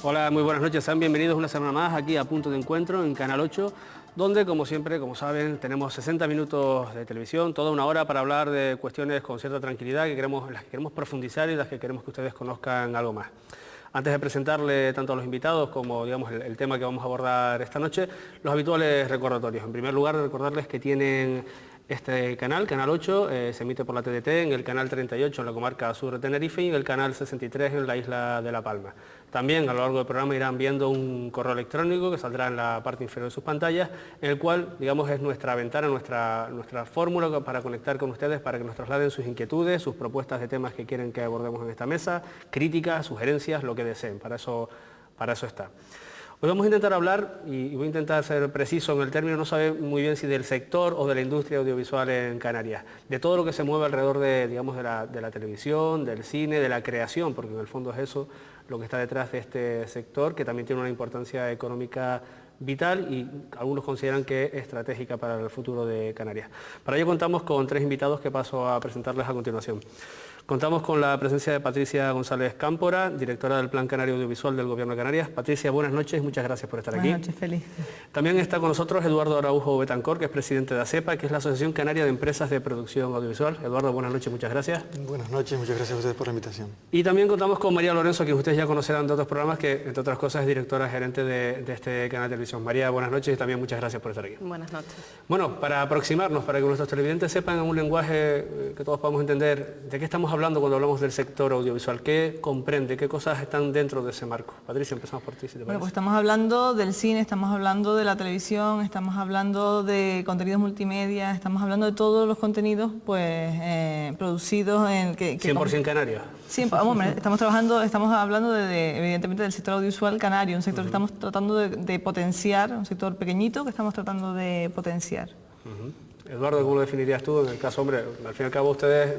Hola, muy buenas noches, sean bienvenidos una semana más aquí a Punto de Encuentro en Canal 8, donde como siempre, como saben, tenemos 60 minutos de televisión, toda una hora para hablar de cuestiones con cierta tranquilidad, las que queremos profundizar y las que queremos que ustedes conozcan algo más. Antes de presentarle tanto a los invitados como digamos, el tema que vamos a abordar esta noche, los habituales recordatorios. En primer lugar, recordarles que tienen este canal, Canal 8, se emite por la TDT, en el canal 38 en la comarca sur de Tenerife y en el canal 63 en la isla de La Palma. También a lo largo del programa irán viendo un correo electrónico que saldrá en la parte inferior de sus pantallas, en el cual, digamos, es nuestra ventana, nuestra fórmula para conectar con ustedes, para que nos trasladen sus inquietudes, sus propuestas de temas que quieren que abordemos en esta mesa, críticas, sugerencias, lo que deseen, para eso está. Hoy vamos a intentar hablar, y voy a intentar ser preciso en el término, no sabe muy bien si del sector o de la industria audiovisual en Canarias, de todo lo que se mueve alrededor de, digamos, de la televisión, del cine, de la creación, porque en el fondo es eso lo que está detrás de este sector, que también tiene una importancia económica vital y algunos consideran que es estratégica para el futuro de Canarias. Para ello contamos con tres invitados que paso a presentarles a continuación. Contamos con la presencia de Patricia González Cámpora, directora del Plan Canario Audiovisual del Gobierno de Canarias. Patricia, buenas noches y muchas gracias por estar aquí. Buenas noches, feliz. También está con nosotros Eduardo Araujo Betancor, que es presidente de ASEPA, que es la Asociación Canaria de Empresas de Producción Audiovisual. Eduardo, buenas noches, muchas gracias. Buenas noches, muchas gracias a ustedes por la invitación. Y también contamos con María Lorenzo, que ustedes ya conocerán de otros programas, que entre otras cosas es directora gerente de este canal de televisión. María, buenas noches y también muchas gracias por estar aquí. Buenas noches. Bueno, para aproximarnos, para que nuestros televidentes sepan en un lenguaje que todos podamos entender, ¿de qué estamos hablando cuando hablamos del sector audiovisual? ¿Qué comprende? ¿Qué cosas están dentro de ese marco? Patricia, empezamos por ti, si te parece. Bueno, pues estamos hablando del cine, estamos hablando de la televisión, estamos hablando de contenidos multimedia, estamos hablando de todos los contenidos pues producidos en... 100% canarios. Sí, estamos hablando evidentemente del sector audiovisual canario, un sector que estamos tratando de potenciar, un sector pequeñito que estamos tratando de potenciar. Eduardo, ¿cómo lo definirías tú? En el caso, hombre, al fin y al cabo ustedes,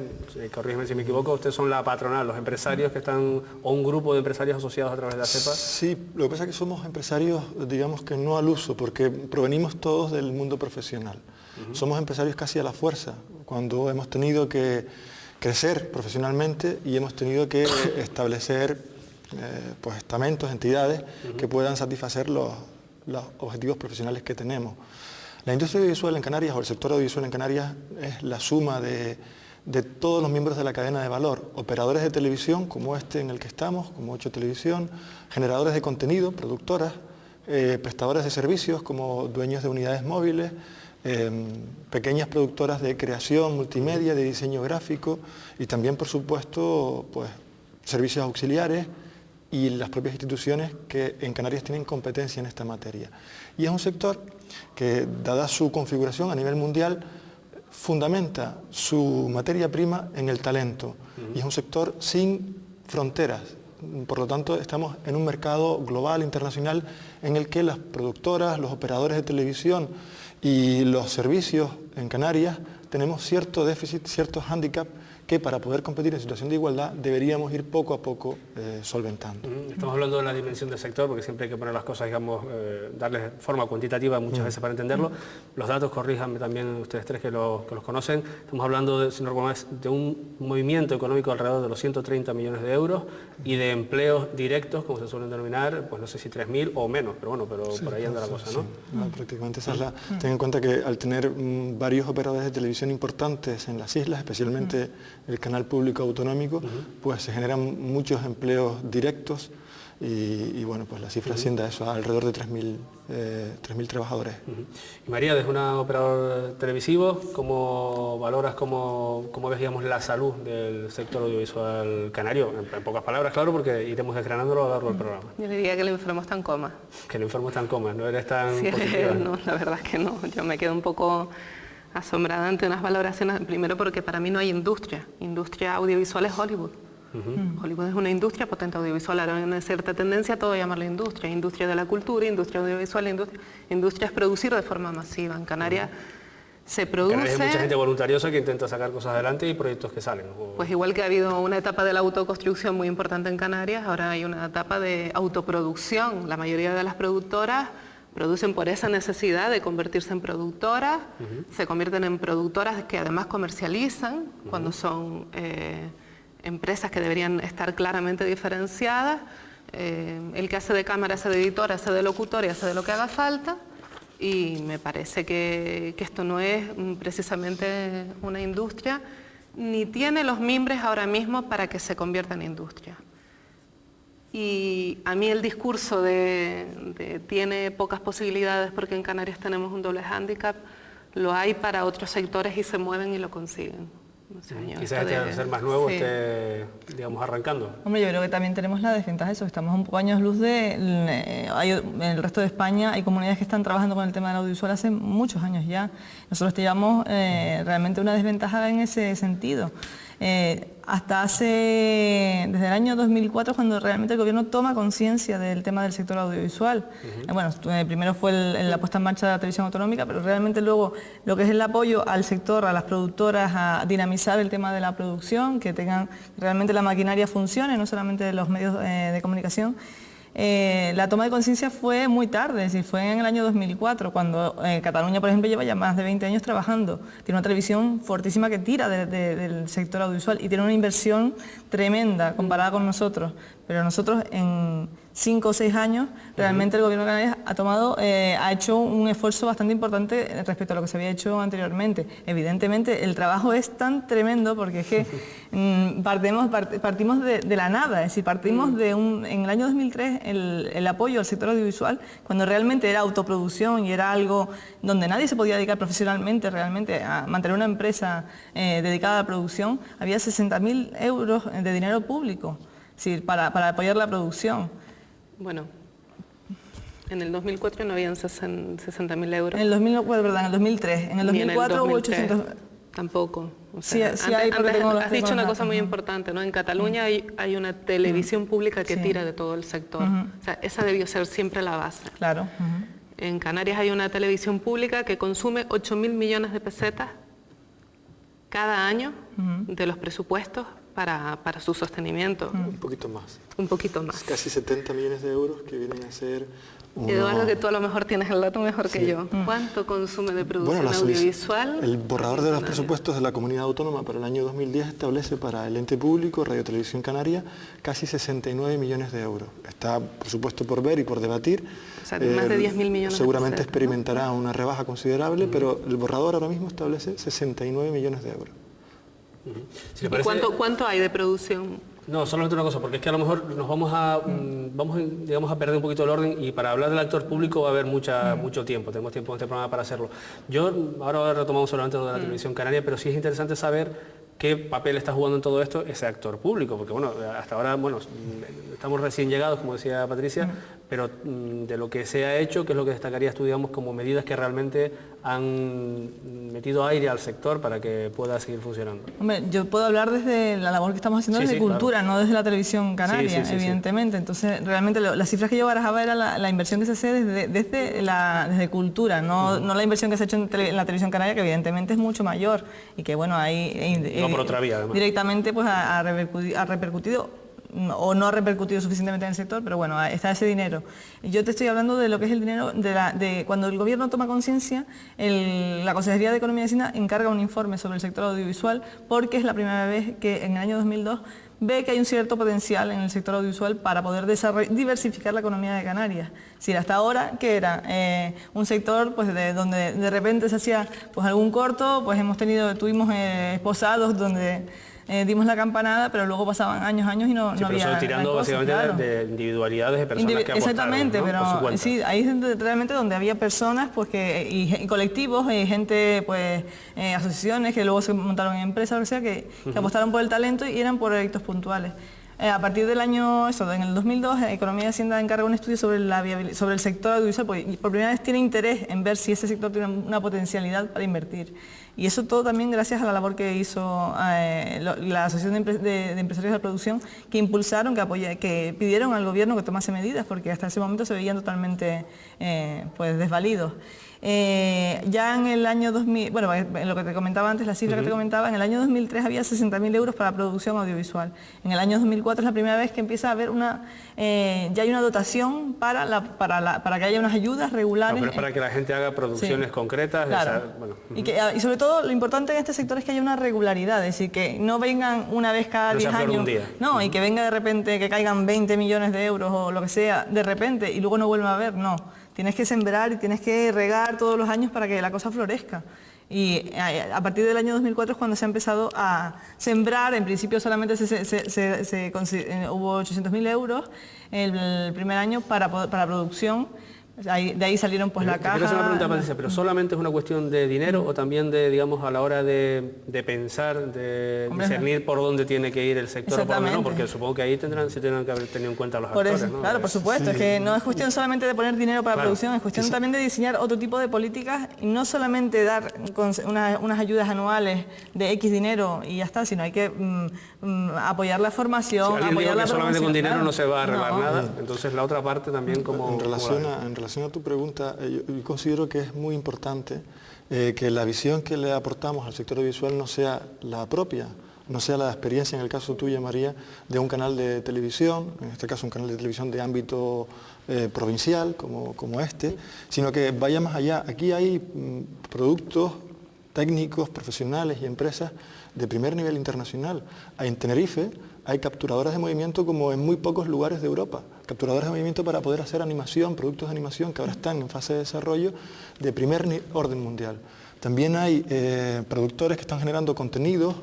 corrígeme si me equivoco, ustedes son la patronal, los empresarios que están, o un grupo de empresarios asociados a través de ASEPA. Sí, lo que pasa es que somos empresarios, digamos que no al uso, porque provenimos todos del mundo profesional. Somos empresarios casi a la fuerza, cuando hemos tenido que crecer profesionalmente y hemos tenido que establecer pues estamentos, entidades que puedan satisfacer los objetivos profesionales que tenemos. La industria audiovisual en Canarias, o el sector audiovisual en Canarias, es la suma de todos los miembros de la cadena de valor, operadores de televisión, como este en el que estamos, como 8 Televisión, generadores de contenido, productoras, prestadores de servicios, como dueños de unidades móviles, pequeñas productoras de creación multimedia, de diseño gráfico, y también, por supuesto, pues, servicios auxiliares, y las propias instituciones que en Canarias tienen competencia en esta materia. Y es un sector que, dada su configuración a nivel mundial, fundamenta su materia prima en el talento. Y es un sector sin fronteras. Por lo tanto, estamos en un mercado global, internacional, en el que las productoras, los operadores de televisión y los servicios en Canarias tenemos cierto déficit, ciertos hándicaps que para poder competir en situación de igualdad deberíamos ir poco a poco solventando. Estamos hablando de la dimensión del sector, porque siempre hay que poner las cosas, digamos, darles forma cuantitativa muchas veces para entenderlo. Los datos, corríjanme también ustedes tres que los conocen, estamos hablando de un movimiento económico alrededor de los 130 millones de euros y de empleos directos, como se suelen denominar, pues no sé si 3.000 o menos, pero bueno, pero sí, por ahí anda la cosa, ¿no? Sí, prácticamente esa es la... Ten en cuenta que al tener varios operadores de televisión importantes en las islas, especialmente el canal público autonómico, pues se generan muchos empleos directos y bueno, pues la cifra asciende a eso, a alrededor de 3.000 trabajadores. Y María, desde un operador televisivo, ¿cómo valoras, cómo ves, digamos, la salud del sector audiovisual canario? En pocas palabras, claro, porque iremos desgranándolo a lo largo del programa. Yo diría que el enfermo está en coma. Que el enfermo está en coma, ¿no eres tan sí, positiva? No, la verdad es que no. Yo me quedo un poco asombrada ante unas valoraciones, primero porque para mí no hay industria. Industria audiovisual es Hollywood. Hollywood es una industria potente audiovisual, ahora hay una cierta tendencia a todo llamarlo industria. Industria de la cultura, industria audiovisual, industria es producir de forma masiva. En Canarias se produce... En Canarias hay mucha gente voluntariosa que intenta sacar cosas adelante y proyectos que salen. Pues igual que ha habido una etapa de la autoconstrucción muy importante en Canarias, ahora hay una etapa de autoproducción. La mayoría de las productoras producen por esa necesidad de convertirse en productoras, se convierten en productoras que además comercializan cuando son empresas que deberían estar claramente diferenciadas, El que hace de cámara, hace de editor, hace de locutor y hace de lo que haga falta. Y me parece que esto no es precisamente una industria, ni tiene los mimbres ahora mismo para que se convierta en industria. Y a mí el discurso de tiene pocas posibilidades porque en Canarias tenemos un doble hándicap, lo hay para otros sectores y se mueven y lo consiguen. O sea, quizás este al ser más nuevo esté, digamos, arrancando. Hombre, yo creo que también tenemos la desventaja de eso, que estamos un poco años luz en el resto de España hay comunidades que están trabajando con el tema del audiovisual hace muchos años ya. Nosotros llevamos realmente una desventaja en ese sentido. Desde el año 2004, cuando realmente el gobierno toma conciencia del tema del sector audiovisual. Bueno, primero fue la puesta en marcha de la televisión autonómica, pero realmente luego lo que es el apoyo al sector, a las productoras, a dinamizar el tema de la producción, que tengan realmente la maquinaria funcione, no solamente los medios de comunicación. La toma de conciencia fue muy tarde, es decir, fue en el año 2004, cuando Cataluña, por ejemplo, lleva ya más de 20 años trabajando. Tiene una televisión fortísima que tira del sector audiovisual y tiene una inversión tremenda comparada con nosotros. Pero nosotros en 5 o 6 años, realmente el gobierno de Canarias ha hecho un esfuerzo bastante importante respecto a lo que se había hecho anteriormente. Evidentemente, el trabajo es tan tremendo porque es que partimos de la nada, es decir, partimos en el año 2003 el apoyo al sector audiovisual, cuando realmente era autoproducción y era algo donde nadie se podía dedicar profesionalmente realmente a mantener una empresa dedicada a la producción, había 60.000 euros de dinero público, es decir, para apoyar la producción. Bueno, en el 2004 no habían 60.000 euros. En el 2004, verdad, en el 2003. En el 2004 hubo 800... Tampoco. O sea, sí hay, antes has dicho una cosa muy importante, ¿no? En Cataluña hay una televisión pública que tira de todo el sector. O sea, esa debió ser siempre la base. Claro. En Canarias hay una televisión pública que consume 8.000 millones de pesetas cada año de los presupuestos para su sostenimiento. Un poquito más. Un poquito más. Casi 70 millones de euros que vienen a ser... Eduardo, que tú a lo mejor tienes el dato mejor que yo. ¿Cuánto consume de producción audiovisual? El borrador de los presupuestos de la Comunidad Autónoma para el año 2010 establece para el ente público, Radio Televisión Canaria, casi 69 millones de euros. Está, por supuesto, por ver y por debatir. O sea, más de 10.000 millones. Seguramente experimentará una rebaja considerable, pero el borrador ahora mismo establece 69 millones de euros. Si parece... ¿Cuánto hay de producción? No, solamente una cosa, porque es que a lo mejor nos vamos a perder un poquito el orden y para hablar del actor público va a haber mucho tiempo, tenemos tiempo en este programa para hacerlo. Ahora retomamos solamente lo de la televisión canaria, pero sí es interesante saber qué papel está jugando en todo esto ese actor público, porque bueno, hasta ahora, bueno, estamos recién llegados, como decía Patricia, pero de lo que se ha hecho, ¿qué es lo que destacarías tú, digamos, como medidas que realmente han metido aire al sector para que pueda seguir funcionando? Hombre, yo puedo hablar desde la labor que estamos haciendo desde cultura, claro, no desde la televisión canaria, evidentemente. Entonces, realmente las cifras que yo barajaba era la inversión que se hace desde cultura, no la inversión que se ha hecho en la televisión canaria, que evidentemente es mucho mayor y que, bueno, no por otra vía, además. Directamente pues ha repercutido o no ha repercutido suficientemente en el sector, pero bueno, está ese dinero. Yo te estoy hablando de lo que es el dinero de cuando el gobierno toma conciencia, la Consejería de Economía y Hacienda encarga un informe sobre el sector audiovisual, porque es la primera vez que en el año 2002 ve que hay un cierto potencial en el sector audiovisual para poder diversificar la economía de Canarias. Si hasta ahora, que era un sector pues donde de repente se hacía pues algún corto, pues tuvimos posados donde dimos la campanada, pero luego pasaban años y no había... Pero son tirando básicamente de individualidades de personas que apostaron, exactamente, ¿no? Pero sí, ahí es realmente donde había personas pues y colectivos, gente, pues asociaciones que luego se montaron en empresas, o sea, que apostaron por el talento y eran por proyectos puntuales. A partir del año, en el 2002, Economía y Hacienda encarga un estudio sobre el sector audiovisual, porque por primera vez tiene interés en ver si ese sector tiene una potencialidad para invertir. Y eso todo también gracias a la labor que hizo la Asociación de Empresarios de la Producción, que impulsaron, que pidieron al gobierno que tomase medidas, porque hasta ese momento se veían totalmente pues desvalidos. Ya en el año 2000, bueno, lo que te comentaba antes, la cifra que te comentaba, en el año 2003 había 60.000 euros para producción audiovisual. En el año 2004 es la primera vez que empieza a haber ya hay una dotación para que haya unas ayudas regulares. No, pero es para que la gente haga producciones concretas. Claro. Y sobre todo todo, lo importante en este sector es que haya una regularidad, es decir, que no vengan una vez cada 10 años, no, y que venga de repente, que caigan 20 millones de euros o lo que sea, de repente, y luego no vuelva a haber, no. Tienes que sembrar y tienes que regar todos los años para que la cosa florezca. Y a partir del año 2004 es cuando se ha empezado a sembrar. En principio solamente hubo 800.000 euros el primer año para producción. De ahí salieron pues la caja. Quiero hacer una pregunta, Patricia, pero ¿solamente es una cuestión de dinero o también de, digamos, a la hora de pensar, de discernir por dónde tiene que ir el sector? Exactamente. ¿No? Porque supongo que ahí se tendrán que haber tenido en cuenta los por actores, eso, ¿no? claro, por supuesto, es que no es cuestión solamente de poner dinero para producción, es cuestión también de diseñar otro tipo de políticas y no solamente dar unas ayudas anuales de X dinero y ya está, sino hay que apoyar la formación, apoyar la promoción. Solamente con dinero no se va a arreglar nada, entonces la otra parte también como... En relación a tu pregunta, yo considero que es muy importante que la visión que le aportamos al sector audiovisual no sea la propia, no sea la experiencia, en el caso tuyo, María, de un canal de televisión, en este caso un canal de televisión de ámbito provincial como este, sino que vaya más allá. Aquí hay productos técnicos, profesionales y empresas de primer nivel internacional. En Tenerife hay capturadoras de movimiento como en muy pocos lugares de Europa. Capturadoras de movimiento para poder hacer animación, productos de animación que ahora están en fase de desarrollo de primer orden mundial. También hay productores que están generando contenidos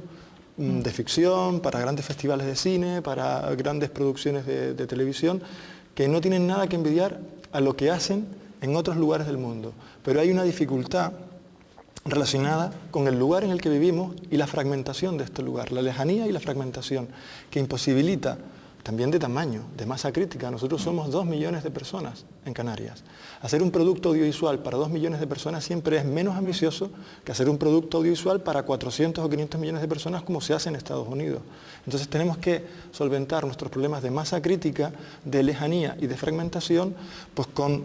de ficción para grandes festivales de cine, para grandes producciones de televisión, que no tienen nada que envidiar a lo que hacen en otros lugares del mundo. Pero hay una dificultad relacionada con el lugar en el que vivimos y la fragmentación de este lugar, la lejanía y la fragmentación, que imposibilita, también de tamaño, de masa crítica. Nosotros somos 2 millones de personas en Canarias. Hacer un producto audiovisual para 2 millones de personas siempre es menos ambicioso que hacer un producto audiovisual para 400 o 500 millones de personas como se hace en Estados Unidos. Entonces tenemos que solventar nuestros problemas de masa crítica, de lejanía y de fragmentación, pues con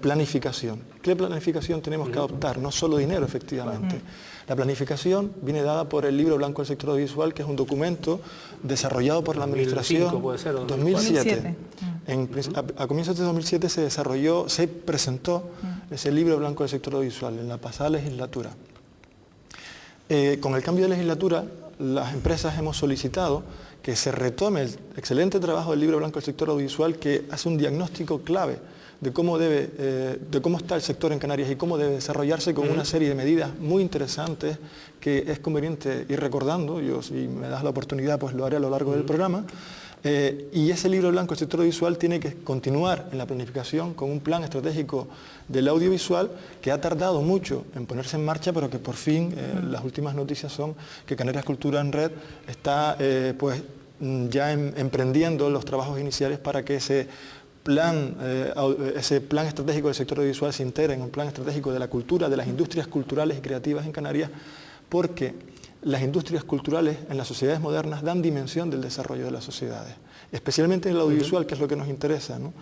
planificación. ¿Qué planificación tenemos que adoptar? No solo dinero, efectivamente. La planificación viene dada por el Libro Blanco del Sector Audiovisual, que es un documento desarrollado por la Administración 2005, puede ser, 2007. A comienzos de 2007 se presentó ese Libro Blanco del Sector Audiovisual en la pasada legislatura. Con el cambio de legislatura, las empresas hemos solicitado que se retome el excelente trabajo del Libro Blanco del Sector Audiovisual, que hace un diagnóstico clave de cómo está el sector en Canarias y cómo debe desarrollarse con una serie de medidas muy interesantes que es conveniente ir recordando. Yo, si me das la oportunidad, pues lo haré a lo largo del programa. Y ese Libro Blanco del Sector Audiovisual tiene que continuar en la planificación con un plan estratégico del audiovisual que ha tardado mucho en ponerse en marcha, pero que por fin las últimas noticias son que Canarias Cultura en Red está ya emprendiendo los trabajos iniciales para que ese plan estratégico del sector audiovisual se integre en un plan estratégico de la cultura, de las industrias culturales y creativas en Canarias, porque las industrias culturales en las sociedades modernas dan dimensión del desarrollo de las sociedades, especialmente en el audiovisual, que es lo que nos interesa, ¿no?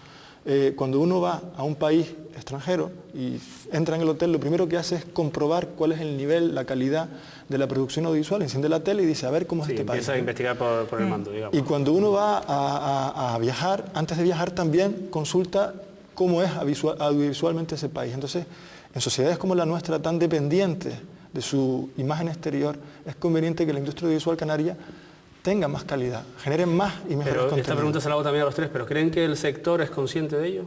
Cuando uno va a un país extranjero y entra en el hotel, lo primero que hace es comprobar cuál es el nivel, la calidad de la producción audiovisual, enciende la tele y dice, a ver cómo es este país. Empieza a investigar por el mando, digamos. Y cuando uno va a viajar, antes de viajar también consulta cómo es audiovisualmente ese país. Entonces, en sociedades como la nuestra, tan dependientes de su imagen exterior, es conveniente que la industria audiovisual canaria tenga más calidad, genere más y mejores contenidos. Esta pregunta se la hago también a los tres, pero ¿creen que el sector es consciente de ello?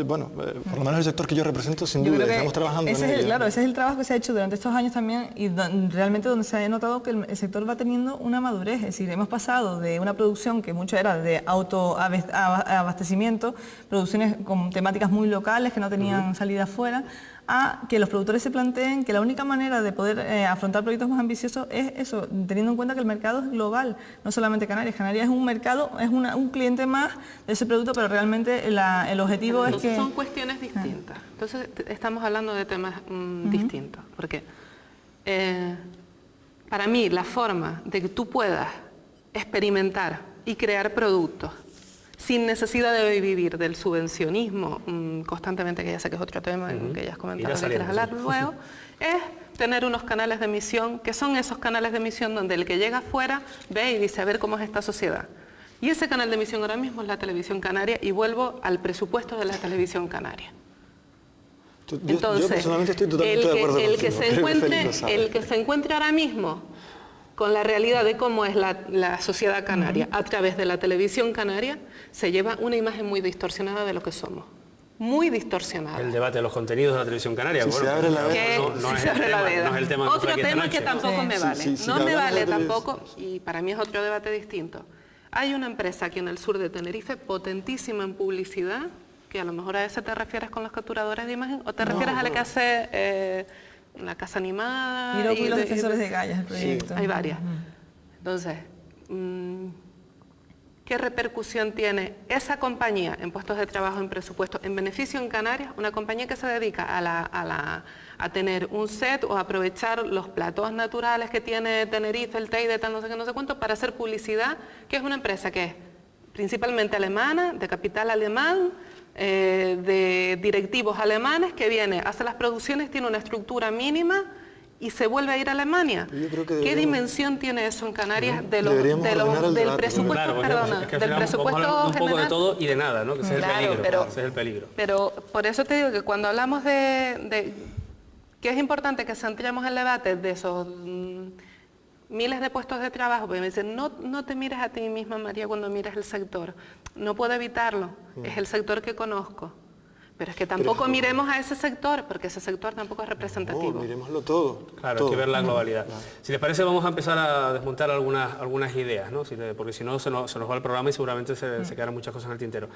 Por lo menos el sector que yo represento, sin duda, estamos trabajando en ello. Claro, ese es el trabajo que se ha hecho durante estos años también y realmente donde se ha notado que el sector va teniendo una madurez. Es decir, hemos pasado de una producción que mucho era de autoabastecimiento, producciones con temáticas muy locales que no tenían salida afuera, a que los productores se planteen que la única manera de poder afrontar proyectos más ambiciosos es eso, teniendo en cuenta que el mercado es global, no solamente Canarias. Canarias es un mercado, es un cliente más de ese producto, pero realmente el objetivo es que... Son cuestiones distintas. Entonces estamos hablando de temas distintos, porque para mí la forma de que tú puedas experimentar y crear productos sin necesidad de vivir del subvencionismo constantemente, que ya sé que es otro tema que ya has comentado, que quieres hablar luego, es tener unos canales de emisión, que son esos canales de emisión donde el que llega afuera ve y dice, a ver cómo es esta sociedad. Y ese canal de emisión ahora mismo es la televisión canaria, y vuelvo al presupuesto de la televisión canaria. Entonces, yo personalmente estoy totalmente de acuerdo el contigo. que se encuentre ahora mismo con la realidad de cómo es la sociedad canaria a través de la televisión canaria, se lleva una imagen muy distorsionada de lo que somos. Muy distorsionada. El debate de los contenidos de la televisión canaria. Si bueno, se abre la veda. no es el tema. Otro tema que tampoco me vale. Sí, no me vale de tampoco, y para mí es otro debate distinto. Hay una empresa aquí en el sur de Tenerife potentísima en publicidad, que a lo mejor a ese te refieres con los capturadores de imagen, o te refieres a la que hace la casa animada. Y los defensores de Gallas, el proyecto. Hay varias. Entonces, ¿qué repercusión tiene esa compañía en puestos de trabajo, en presupuesto, en beneficio en Canarias? Una compañía que se dedica a tener un set o a aprovechar los platós naturales que tiene Tenerife, el Teide, tal no sé qué, no sé cuánto, para hacer publicidad, que es una empresa que es principalmente alemana, de capital alemán, de directivos alemanes, que viene, hace las producciones, tiene una estructura mínima y se vuelve a ir a Alemania. ¿Qué dimensión tiene eso en Canarias del presupuesto, claro, perdona, es que del presupuesto un poco general? De todo y de nada, ¿no? Que ese es el peligro. Pero por eso te digo que cuando hablamos de que es importante que centremos el debate de esos miles de puestos de trabajo, porque me dicen, no te mires a ti misma, María, cuando mires el sector. No puedo evitarlo, es el sector que conozco. Pero es que tampoco miremos a ese sector, porque ese sector tampoco es representativo. No, miremoslo todo. Claro, todo. hay que ver la globalidad. Si les parece, vamos a empezar a desmontar algunas ideas, ¿no? Porque si no, se nos va el programa y seguramente se quedarán muchas cosas en el tintero.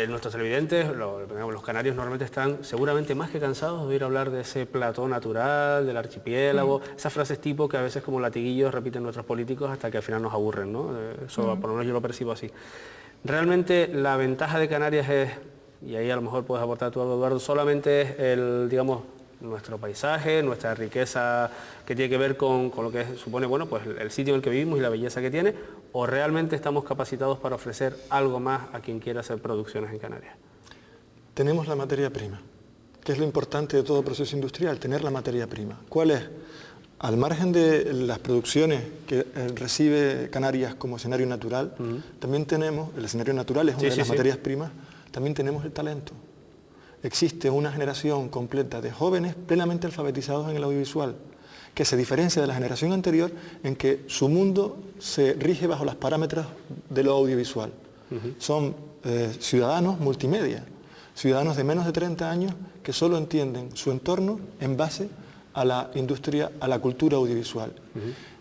Nuestros televidentes, los canarios, normalmente están seguramente más que cansados de oír hablar de ese plató natural, del archipiélago, esas frases tipo que a veces como latiguillos repiten nuestros políticos hasta que al final nos aburren, ¿no? Eso, por lo menos yo lo percibo así. Realmente la ventaja de Canarias es, y ahí a lo mejor puedes aportar tú algo, Eduardo, solamente es digamos, nuestro paisaje, nuestra riqueza que tiene que ver con lo que supone, bueno, pues el sitio en el que vivimos y la belleza que tiene, o realmente estamos capacitados para ofrecer algo más a quien quiera hacer producciones en Canarias. Tenemos la materia prima, que es lo importante de todo proceso industrial, tener la materia prima. ¿Cuál es? Al margen de las producciones que recibe Canarias como escenario natural, también tenemos, el escenario natural es una de las materias primas, también tenemos el talento. Existe una generación completa de jóvenes plenamente alfabetizados en el audiovisual, que se diferencia de la generación anterior en que su mundo se rige bajo los parámetros de lo audiovisual. Son ciudadanos multimedia, ciudadanos de menos de 30 años que solo entienden su entorno en base a la industria, a la cultura audiovisual.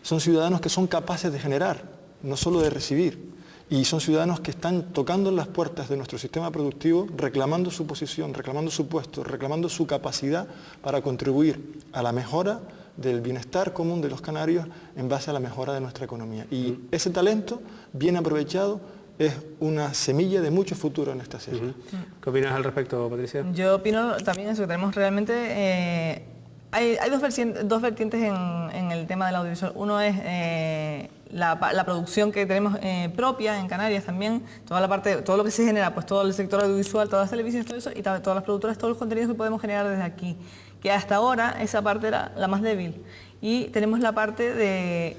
Son ciudadanos que son capaces de generar, no solo de recibir. Y son ciudadanos que están tocando las puertas de nuestro sistema productivo, reclamando su posición, reclamando su puesto, reclamando su capacidad para contribuir a la mejora del bienestar común de los canarios en base a la mejora de nuestra economía. Y ese talento, bien aprovechado, es una semilla de mucho futuro en esta serie. ¿Qué opinas al respecto, Patricia? Yo opino también eso, que tenemos realmente... Hay dos vertientes en el tema del audiovisual. Uno es la producción que tenemos propia en Canarias también, toda la parte, todo lo que se genera, pues todo el sector audiovisual, todas las televisiones, todo eso, y todas las productoras, todos los contenidos que podemos generar desde aquí. Que hasta ahora esa parte era la más débil. Y tenemos la parte de,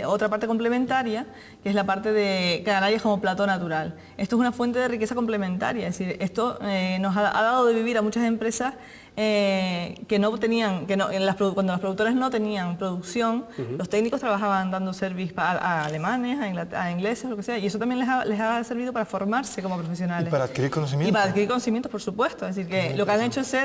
otra parte complementaria, que es la parte de Canarias como plató natural. Esto es una fuente de riqueza complementaria, es decir, esto nos ha dado de vivir a muchas empresas que no tenían, cuando las productoras no tenían producción, los técnicos trabajaban dando servicio a alemanes, a ingleses, lo que sea, y eso también les ha servido para formarse como profesionales. Y para adquirir conocimientos. Y para adquirir conocimientos, por supuesto. Es decir, que lo que han hecho es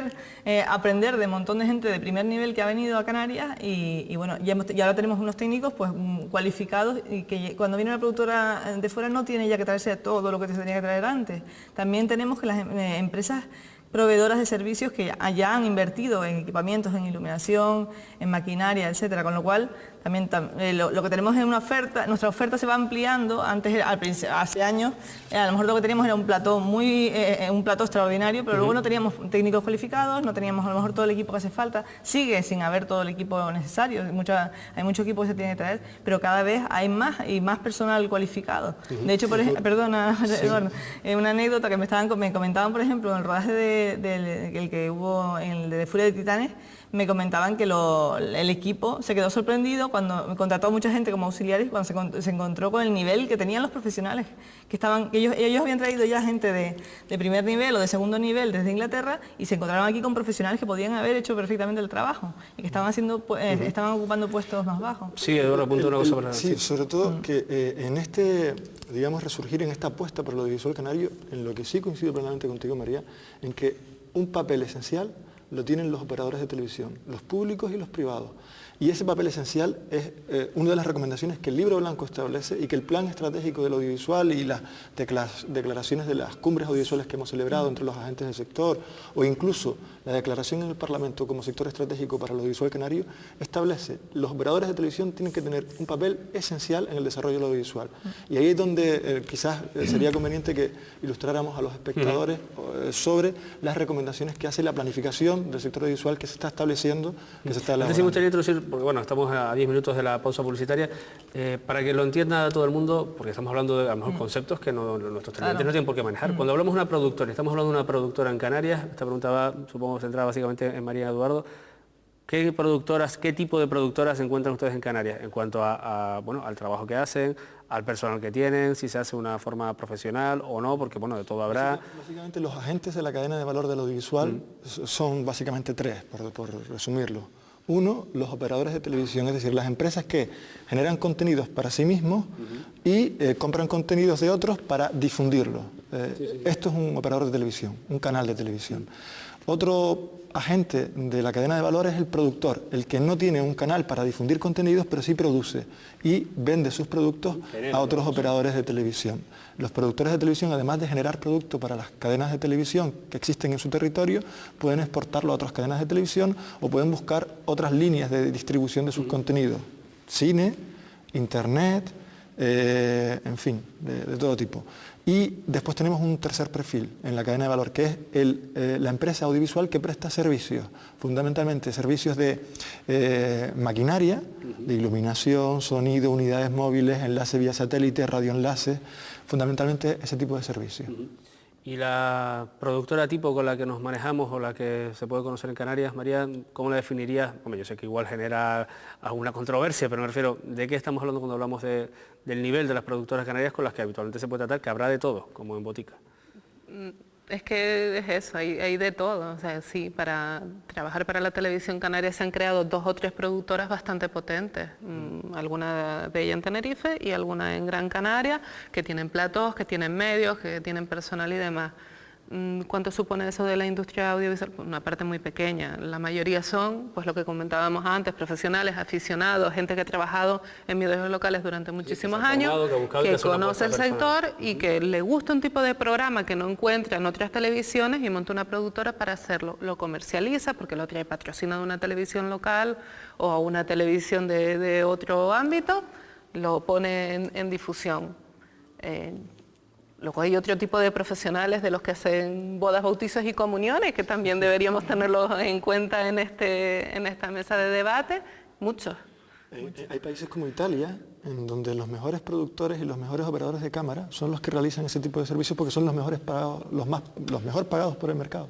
aprender de un montón de gente de primer nivel que ha venido a Canarias y bueno, y ahora tenemos unos técnicos pues cualificados y que cuando viene una productora de fuera no tiene ya que traerse todo lo que se tenía que traer antes. También tenemos que las empresas proveedoras de servicios que ya han invertido en equipamientos, en iluminación, en maquinaria, etcétera, con lo cual también lo que tenemos es una oferta, nuestra oferta se va ampliando. Antes, hace años, a lo mejor lo que teníamos era un plató extraordinario, pero luego no teníamos técnicos cualificados, no teníamos a lo mejor todo el equipo que hace falta, sigue sin haber todo el equipo necesario, hay mucho equipo que se tiene que traer, pero cada vez hay más y más personal cualificado. De hecho, perdona, Eduardo, una anécdota que me comentaban, por ejemplo, en el rodaje el que hubo en el de Furia de Titanes, me comentaban que el equipo se quedó sorprendido cuando contrató a mucha gente como auxiliares, cuando se encontró con el nivel que tenían los profesionales, que ellos habían traído ya gente de primer nivel o de segundo nivel desde Inglaterra y se encontraron aquí con profesionales que podían haber hecho perfectamente el trabajo y que estaban ocupando puestos más bajos. Sí, Eduardo, apunta una cosa para... Sí, sobre todo que en este, digamos, resurgir en esta apuesta por el audiovisual canario, en lo que sí coincido plenamente contigo, María, en que un papel esencial lo tienen los operadores de televisión, los públicos y los privados. Y ese papel esencial es una de las recomendaciones que el Libro Blanco establece y que el Plan Estratégico del Audiovisual y las declaraciones de las cumbres audiovisuales que hemos celebrado entre los agentes del sector, o incluso la declaración en el Parlamento como sector estratégico para el audiovisual canario, establece los operadores de televisión tienen que tener un papel esencial en el desarrollo del audiovisual. Y ahí es donde quizás sería conveniente que ilustráramos a los espectadores sobre las recomendaciones que hace la planificación del sector audiovisual que se está estableciendo, que se está elaborando. Antes sí me gustaría introducir, porque bueno, estamos a 10 minutos de la pausa publicitaria, para que lo entienda todo el mundo, porque estamos hablando de a lo mejor conceptos que nuestros televidentes no tienen por qué manejar. Cuando hablamos de una productora, estamos hablando de una productora en Canarias, esta pregunta va, supongo, centrada básicamente en María Eduardo. ¿Qué productoras, qué tipo de productoras se encuentran ustedes en Canarias en cuanto bueno, al trabajo que hacen, al personal que tienen, si se hace de una forma profesional o no, porque bueno, de todo habrá? Básicamente los agentes de la cadena de valor del audiovisual son básicamente tres, por resumirlo. Uno, los operadores de televisión, es decir, las empresas que generan contenidos para sí mismos y compran contenidos de otros para difundirlos. Esto es un operador de televisión, un canal de televisión. Otro agente de la cadena de valor es el productor, el que no tiene un canal para difundir contenidos, pero sí produce y vende sus productos a otros operadores de televisión. Los productores de televisión, además de generar producto para las cadenas de televisión que existen en su territorio, pueden exportarlo a otras cadenas de televisión o pueden buscar otras líneas de distribución de sus contenidos. Cine, internet, en fin, de todo tipo. Y después tenemos un tercer perfil en la cadena de valor, que es la empresa audiovisual que presta servicios, fundamentalmente servicios de maquinaria, de iluminación, sonido, unidades móviles, enlace vía satélite, radioenlace, fundamentalmente ese tipo de servicios. ¿Y la productora tipo con la que nos manejamos o la que se puede conocer en Canarias, María, cómo la definirías? Hombre, yo sé que igual genera alguna controversia, pero me refiero, ¿de qué estamos hablando cuando hablamos del nivel de las productoras canarias con las que habitualmente se puede tratar, que habrá de todo, como en botica? Es que es eso, hay de todo. O sea, sí, para trabajar para la televisión canaria se han creado 2 o 3 productoras bastante potentes, alguna de ellas en Tenerife y alguna en Gran Canaria, que tienen platós, que tienen medios, que tienen personal y demás. ¿Cuánto supone eso de la industria audiovisual? Pues una parte muy pequeña. La mayoría son, pues lo que comentábamos antes, profesionales, aficionados, gente que ha trabajado en medios locales durante muchísimos años, que conoce el sector y que le gusta un tipo de programa que no encuentra en otras televisiones y monta una productora para hacerlo. Lo comercializa porque lo trae patrocinado a una televisión local o a una televisión de otro ámbito, lo pone en difusión. Luego hay otro tipo de profesionales de los que hacen bodas, bautizos y comuniones, que también deberíamos tenerlos en cuenta en esta mesa de debate, muchos. Hay países como Italia, en donde los mejores productores y los mejores operadores de cámara son los que realizan ese tipo de servicios porque son los mejores pagados, los mejor pagados por el mercado.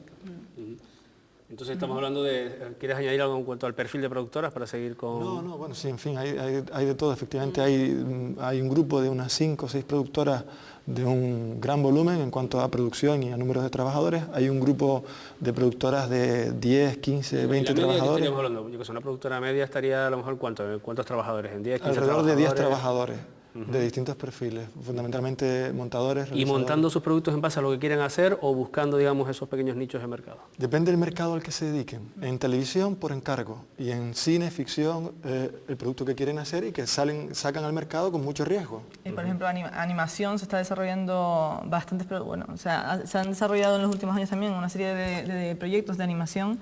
Entonces estamos hablando de... ¿Quieres añadir algo en cuanto al perfil de productoras para seguir con...? No, bueno, sí, en fin, hay de todo. Efectivamente hay un grupo de unas 5 o 6 productoras de un gran volumen en cuanto a producción y a números de trabajadores. Hay un grupo de productoras de 10, 15, 20 trabajadores. Estaríamos hablando? Yo que sé, una productora media estaría a lo mejor ¿cuántos trabajadores? ¿En 10, 15 alrededor trabajadores? de 10 trabajadores. De distintos perfiles, fundamentalmente montadores. ¿Y montando sus productos en base a lo que quieren hacer o buscando, digamos, esos pequeños nichos de mercado? Depende del mercado al que se dediquen. En televisión, por encargo, y en cine, ficción, el producto que quieren hacer y que sacan al mercado con mucho riesgo. Y por ejemplo, animación se está desarrollando bastantes, pero bueno, o sea, se han desarrollado en los últimos años también una serie de proyectos de animación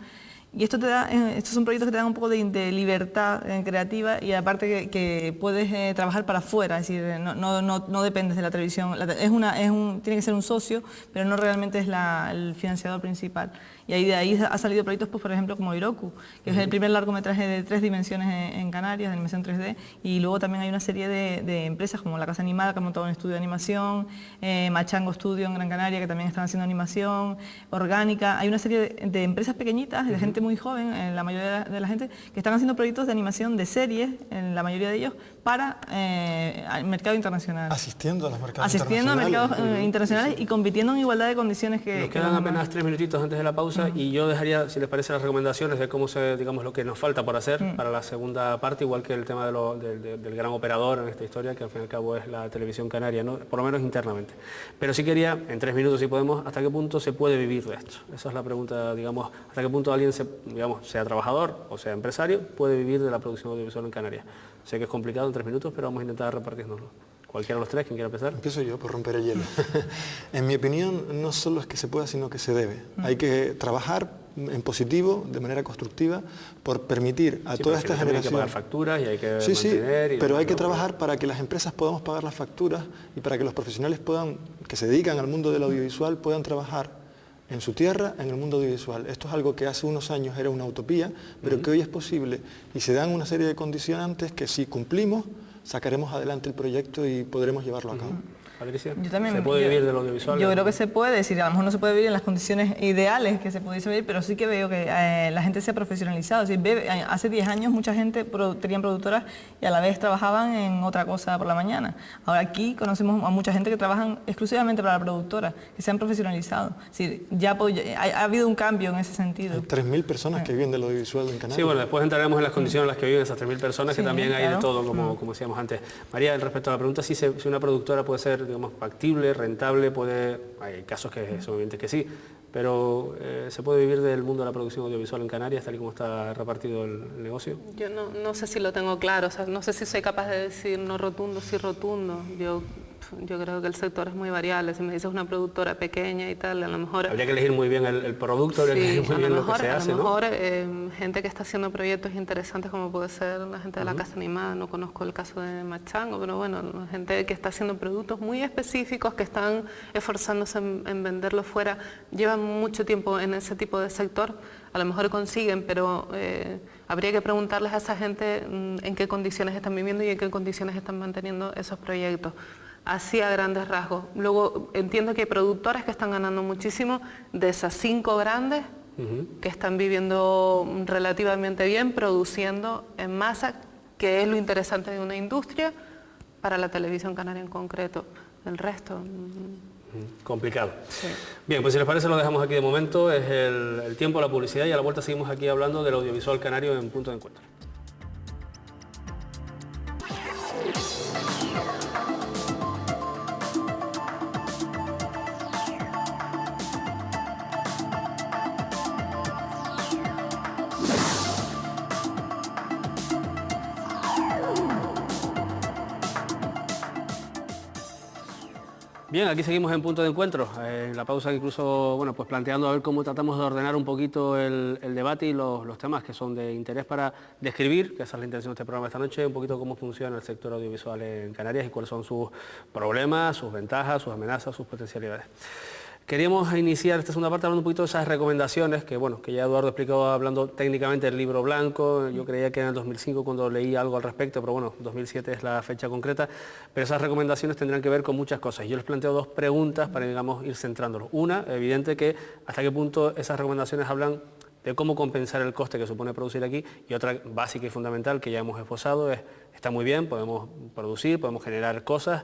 Y esto te da, estos son proyectos que te dan un poco de libertad creativa y aparte que puedes trabajar para afuera, es decir, no dependes de la televisión. Tiene que ser un socio, pero no realmente es el financiador principal. Y ahí de ahí ha salido proyectos, pues, por ejemplo, como Iroku, que es el primer largometraje de 3 dimensiones en Canarias, de animación 3D, y luego también hay una serie de empresas como La Casa Animada, que ha montado un estudio de animación, Machango Studio en Gran Canaria, que también están haciendo animación, Orgánica. Hay una serie de empresas pequeñitas, de gente muy joven, la mayoría de la gente, que están haciendo proyectos de animación de series, en la mayoría de ellos, para el mercado internacional. Asistiendo a los mercados Asistiendo a internacionales. mercados internacionales y compitiendo en igualdad de condiciones que... Nos quedan apenas 3 minutitos antes de la pausa y yo dejaría, si les parece, las recomendaciones de cómo digamos, lo que nos falta por hacer para la segunda parte, igual que el tema del gran operador en esta historia, que al fin y al cabo es la televisión canaria, ¿no? Por lo menos internamente. Pero sí quería, en 3 minutos si podemos, ¿hasta qué punto se puede vivir de esto? Esa es la pregunta, digamos, ¿hasta qué punto alguien, sea trabajador o sea empresario, puede vivir de la producción audiovisual en Canarias? Sé que es complicado en 3 minutos, pero vamos a intentar repartirnoslo. Cualquiera de los tres, quien quiera empezar. Empiezo yo por romper el hielo. En mi opinión, no solo es que se pueda, sino que se debe. Hay que trabajar en positivo, de manera constructiva, por permitir a toda esta generación... Hay que pagar facturas y hay que Sí, mantener... pero hay que trabajar para que las empresas podamos pagar las facturas y para que los profesionales que se dedican al mundo del audiovisual puedan trabajar en su tierra, en el mundo audiovisual. Esto es algo que hace unos años era una utopía, pero que hoy es posible y se dan una serie de condicionantes que si cumplimos, sacaremos adelante el proyecto y podremos llevarlo a cabo. Patricia, Yo también, ¿se puede vivir del audiovisual? Yo creo que se puede, decir, a lo mejor no se puede vivir en las condiciones ideales que se pudiese vivir, pero sí que veo que la gente se ha profesionalizado. Es decir, hace 10 años mucha gente tenían productoras y a la vez trabajaban en otra cosa por la mañana. Ahora aquí conocemos a mucha gente que trabajan exclusivamente para la productora, que se han profesionalizado. Es decir, ha habido un cambio en ese sentido. Hay 3.000 personas que viven del audiovisual en Canarias. Sí, bueno, después entraremos en las condiciones en las que viven esas 3.000 personas, Sí, que también hay claro. de todo, como decíamos antes. María, respecto a la pregunta, si una productora puede ser, digamos, factible, rentable, hay casos que son evidentes que sí, pero ¿se puede vivir del mundo de la producción audiovisual en Canarias, tal y como está repartido el negocio? Yo no sé si lo tengo claro, o sea, no sé si soy capaz de decir no rotundo, sí rotundo. Yo creo que el sector es muy variable. Si me dices una productora pequeña y tal, a lo mejor... Habría que elegir muy bien el producto, habría que elegir muy bien lo que se hace, ¿no? A lo ¿no? mejor gente que está haciendo proyectos interesantes como puede ser la gente de La Casa Animada, no conozco el caso de Machango, pero bueno, gente que está haciendo productos muy específicos, que están esforzándose en venderlos fuera, llevan mucho tiempo en ese tipo de sector, a lo mejor consiguen, pero habría que preguntarles a esa gente en qué condiciones están viviendo y en qué condiciones están manteniendo esos proyectos. Así a grandes rasgos. Luego entiendo que hay productoras que están ganando muchísimo de esas 5 grandes que están viviendo relativamente bien, produciendo en masa, que es lo interesante de una industria para la televisión canaria en concreto. El resto... Complicado. Sí. Bien, pues si les parece lo dejamos aquí de momento, es el tiempo de la publicidad y a la vuelta seguimos aquí hablando del audiovisual canario en Punto de Encuentro. Bien, aquí seguimos en Punto de Encuentro, en la pausa incluso, bueno, pues planteando a ver cómo tratamos de ordenar un poquito el debate y los temas que son de interés para describir, que esa es la intención de este programa esta noche, un poquito cómo funciona el sector audiovisual en Canarias y cuáles son sus problemas, sus ventajas, sus amenazas, sus potencialidades. Queríamos iniciar esta segunda parte hablando un poquito de esas recomendaciones, que bueno, que ya Eduardo explicó hablando técnicamente del libro blanco. Yo creía que era en el 2005 cuando leí algo al respecto, pero bueno, 2007 es la fecha concreta. Pero esas recomendaciones tendrán que ver con muchas cosas. Yo les planteo 2 preguntas para, digamos, ir centrándolos. Una, evidente que hasta qué punto esas recomendaciones hablan de cómo compensar el coste que supone producir aquí, y otra básica y fundamental que ya hemos esbozado es, está muy bien, podemos producir, podemos generar cosas,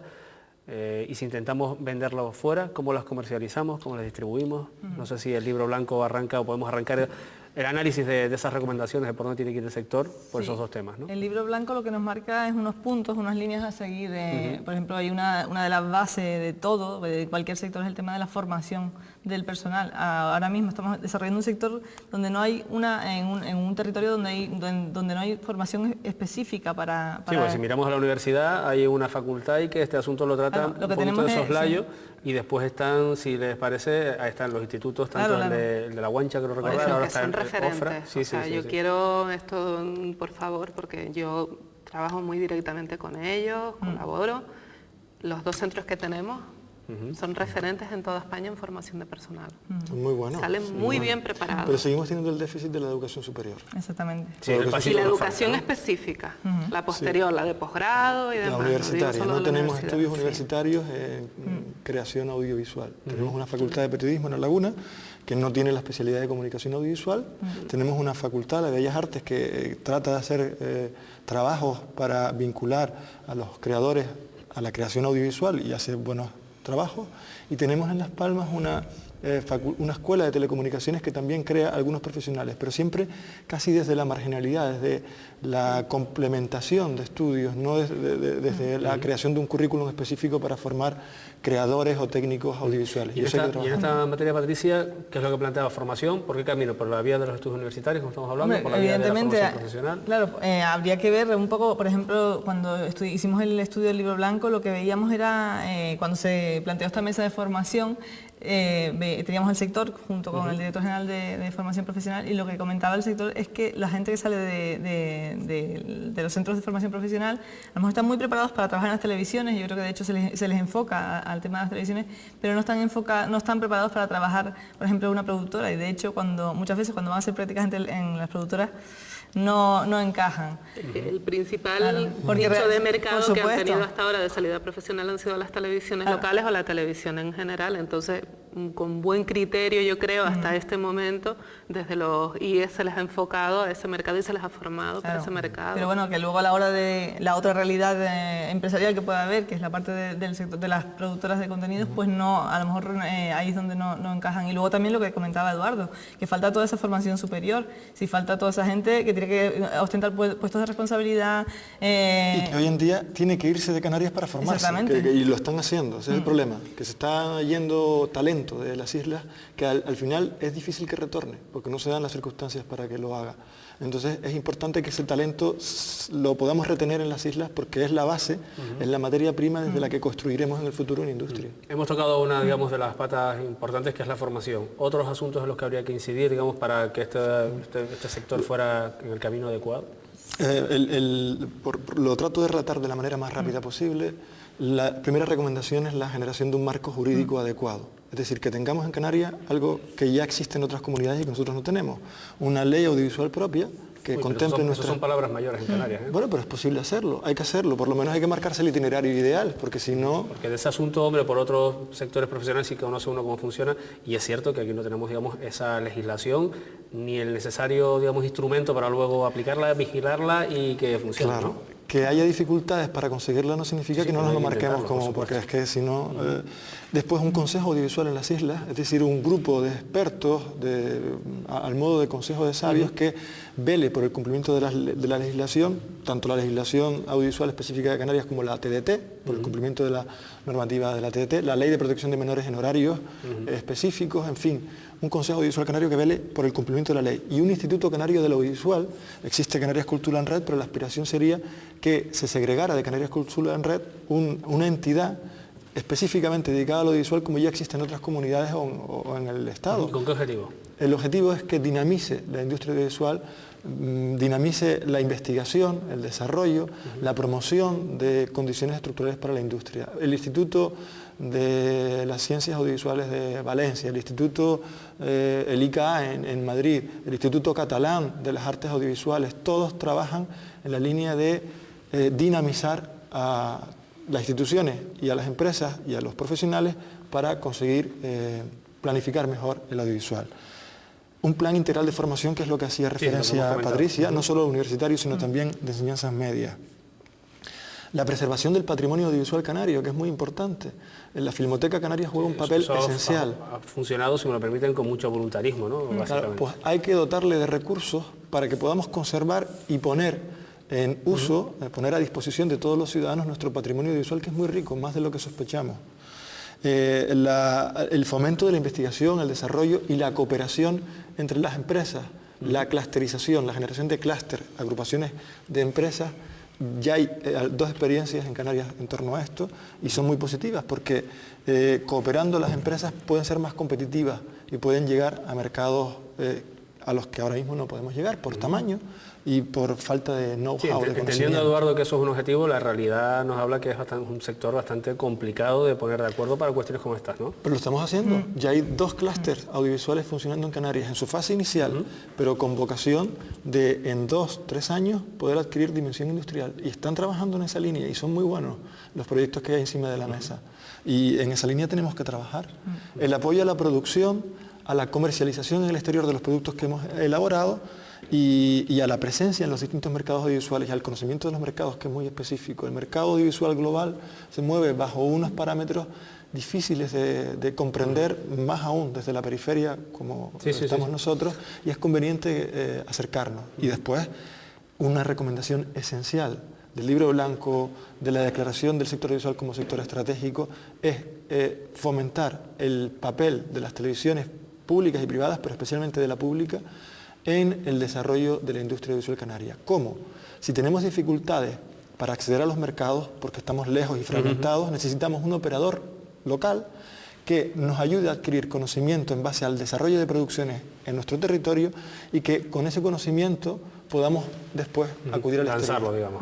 y si intentamos venderlo fuera, ¿cómo las comercializamos? ¿Cómo las distribuimos? No sé si el libro blanco arranca o podemos arrancar el análisis de esas recomendaciones de por dónde tiene que ir el sector por esos 2 temas, ¿no? El libro blanco lo que nos marca es unos puntos, unas líneas a seguir. Por ejemplo, hay una de las bases de todo, de cualquier sector, es el tema de la formación del personal. Ahora mismo estamos desarrollando un sector donde no hay en un territorio donde no hay formación específica para... Sí, pues si miramos a la universidad hay una facultad y que este asunto lo trata lo que un poquito de soslayo, sí. Y después están, si les parece, ahí están los institutos, tanto el de La Guancha, creo recordar, ahora está el referentes. Ofra. Sí, o sea, sí, yo sí. quiero esto, por favor, porque yo trabajo muy directamente con ellos, colaboro. Los 2 centros que tenemos son referentes en toda España en formación de personal. Son muy buenos. Salen muy bien preparados. Pero seguimos teniendo el déficit de la educación superior. Exactamente. Sí, el Y pasito la nos educación falta, ¿no? específica, la posterior, la de posgrado y demás. La no universitaria, digo solo no de la tenemos universidad, estudios sí. universitarios en creación audiovisual. Tenemos una facultad de periodismo en La Laguna que no tiene la especialidad de comunicación audiovisual. Tenemos una facultad, la de Bellas Artes, que trata de hacer trabajos para vincular a los creadores a la creación audiovisual y hace buenos trabajos. Y tenemos en Las Palmas una escuela de telecomunicaciones que también crea algunos profesionales, pero siempre casi desde la marginalidad, desde la complementación de estudios, no desde la creación de un currículum específico para formar creadores o técnicos audiovisuales. Y en esta materia, Patricia, ¿qué es lo que planteaba? ¿Formación? ¿Por qué camino? ¿Por la vía de los estudios universitarios, como estamos hablando? Hombre, ¿Por la vía de la evidentemente, formación profesional? claro, habría que ver un poco, por ejemplo, cuando hicimos el estudio del libro blanco, lo que veíamos era, cuando se planteó esta mesa de formación, teníamos el sector junto con el director general de formación profesional, y lo que comentaba el sector es que la gente que sale de los centros de formación profesional a lo mejor están muy preparados para trabajar en las televisiones. Yo creo que de hecho se les enfoca al tema de las televisiones, pero no están preparados para trabajar, por ejemplo, en una productora, y de hecho muchas veces cuando van a hacer prácticas en las productoras no encajan. El principal nicho de mercado que han tenido hasta ahora de salida profesional han sido las televisiones locales o la televisión en general. Entonces, con buen criterio, yo creo, hasta este momento, desde los IES se les ha enfocado a ese mercado y se les ha formado para ese mercado. Pero bueno, que luego a la hora de la otra realidad empresarial que pueda haber, que es la parte del sector de las productoras de contenidos, pues no, a lo mejor ahí es donde no encajan. Y luego también lo que comentaba Eduardo, que falta toda esa formación superior, si falta toda esa gente que tiene que ostentar puestos de responsabilidad. Y que hoy en día tiene que irse de Canarias para formarse, y lo están haciendo, ese es el problema, que se está yendo talento de las islas que al final es difícil que retorne, porque no se dan las circunstancias para que lo haga. Entonces es importante que ese talento lo podamos retener en las islas, porque es la base, es la materia prima desde la que construiremos en el futuro una industria. Hemos tocado una, digamos, de las patas importantes, que es la formación. Otros asuntos en los que habría que incidir, digamos, para que este sector fuera en el camino adecuado. Lo trato de relatar de la manera más rápida posible. La primera recomendación es la generación de un marco jurídico adecuado. Es decir, que tengamos en Canarias algo que ya existe en otras comunidades y que nosotros no tenemos. Una ley audiovisual propia que contemple nuestras... son palabras mayores en Canarias, ¿eh? Bueno, pero es posible hacerlo, hay que hacerlo. Por lo menos hay que marcarse el itinerario ideal, porque si no... Porque de ese asunto, hombre, por otros sectores profesionales sí que conoce uno cómo funciona, y es cierto que aquí no tenemos, digamos, esa legislación ni el necesario, digamos, instrumento para luego aplicarla, vigilarla y que funcione. Claro. ¿No? Que haya dificultades para conseguirla no significa que no nos lo marquemos como, porque es que si no... Después un consejo audiovisual en las islas, es decir, un grupo de expertos al modo de consejo de sabios que vele por el cumplimiento de la legislación, tanto la legislación audiovisual específica de Canarias como la TDT, por el cumplimiento de la normativa de la TDT, la ley de protección de menores en horarios específicos, en fin, un consejo audiovisual canario que vele por el cumplimiento de la ley, y un instituto canario del audiovisual. Existe Canarias Cultura en Red, pero la aspiración sería que se segregara de Canarias Cultura en Red una entidad específicamente dedicada al audiovisual, como ya existe en otras comunidades o en el Estado. ¿Con qué objetivo? El objetivo es que dinamice la industria audiovisual, dinamice la investigación, el desarrollo, la promoción de condiciones estructurales para la industria. El Instituto de las Ciencias Audiovisuales de Valencia, el Instituto, el ICA en Madrid, el Instituto Catalán de las Artes Audiovisuales, todos trabajan en la línea de dinamizar a las instituciones y a las empresas y a los profesionales para conseguir planificar mejor el audiovisual. Un plan integral de formación, que es lo que hacía referencia Patricia, no solo universitario, sino también de enseñanzas medias. La preservación del patrimonio audiovisual canario, que es muy importante. La Filmoteca Canaria juega un papel esencial. Ha funcionado, si me lo permiten, con mucho voluntarismo, ¿no? Claro, pues hay que dotarle de recursos para que podamos conservar y poner en uso, poner a disposición de todos los ciudadanos nuestro patrimonio audiovisual, que es muy rico, más de lo que sospechamos. El fomento de la investigación, el desarrollo y la cooperación entre las empresas, la clusterización, la generación de clúster, agrupaciones de empresas. Ya hay 2 experiencias en Canarias en torno a esto y son muy positivas, porque cooperando las empresas pueden ser más competitivas y pueden llegar a mercados a los que ahora mismo no podemos llegar por tamaño y por falta de know-how, Sí, de conocimiento. entendiendo, Eduardo, que eso es un objetivo, la realidad nos habla que es un sector bastante complicado de poner de acuerdo para cuestiones como estas, ¿no? Pero lo estamos haciendo. Ya hay 2 clústeres audiovisuales funcionando en Canarias en su fase inicial, pero con vocación de en 2-3 años poder adquirir dimensión industrial. Y están trabajando en esa línea y son muy buenos los proyectos que hay encima de la mesa. Y en esa línea tenemos que trabajar. El apoyo a la producción, a la comercialización en el exterior de los productos que hemos elaborado y a la presencia en los distintos mercados audiovisuales y al conocimiento de los mercados, que es muy específico. El mercado audiovisual global se mueve bajo unos parámetros difíciles de comprender, más aún desde la periferia como estamos nosotros, y es conveniente acercarnos. Y después, una recomendación esencial del libro blanco, de la declaración del sector audiovisual como sector estratégico, es fomentar el papel de las televisiones públicas y privadas, pero especialmente de la pública, en el desarrollo de la industria audiovisual canaria. ¿Cómo? Si tenemos dificultades para acceder a los mercados, porque estamos lejos y fragmentados, necesitamos un operador local que nos ayude a adquirir conocimiento en base al desarrollo de producciones en nuestro territorio y que con ese conocimiento podamos después acudir al exterior. Lanzarlo, digamos.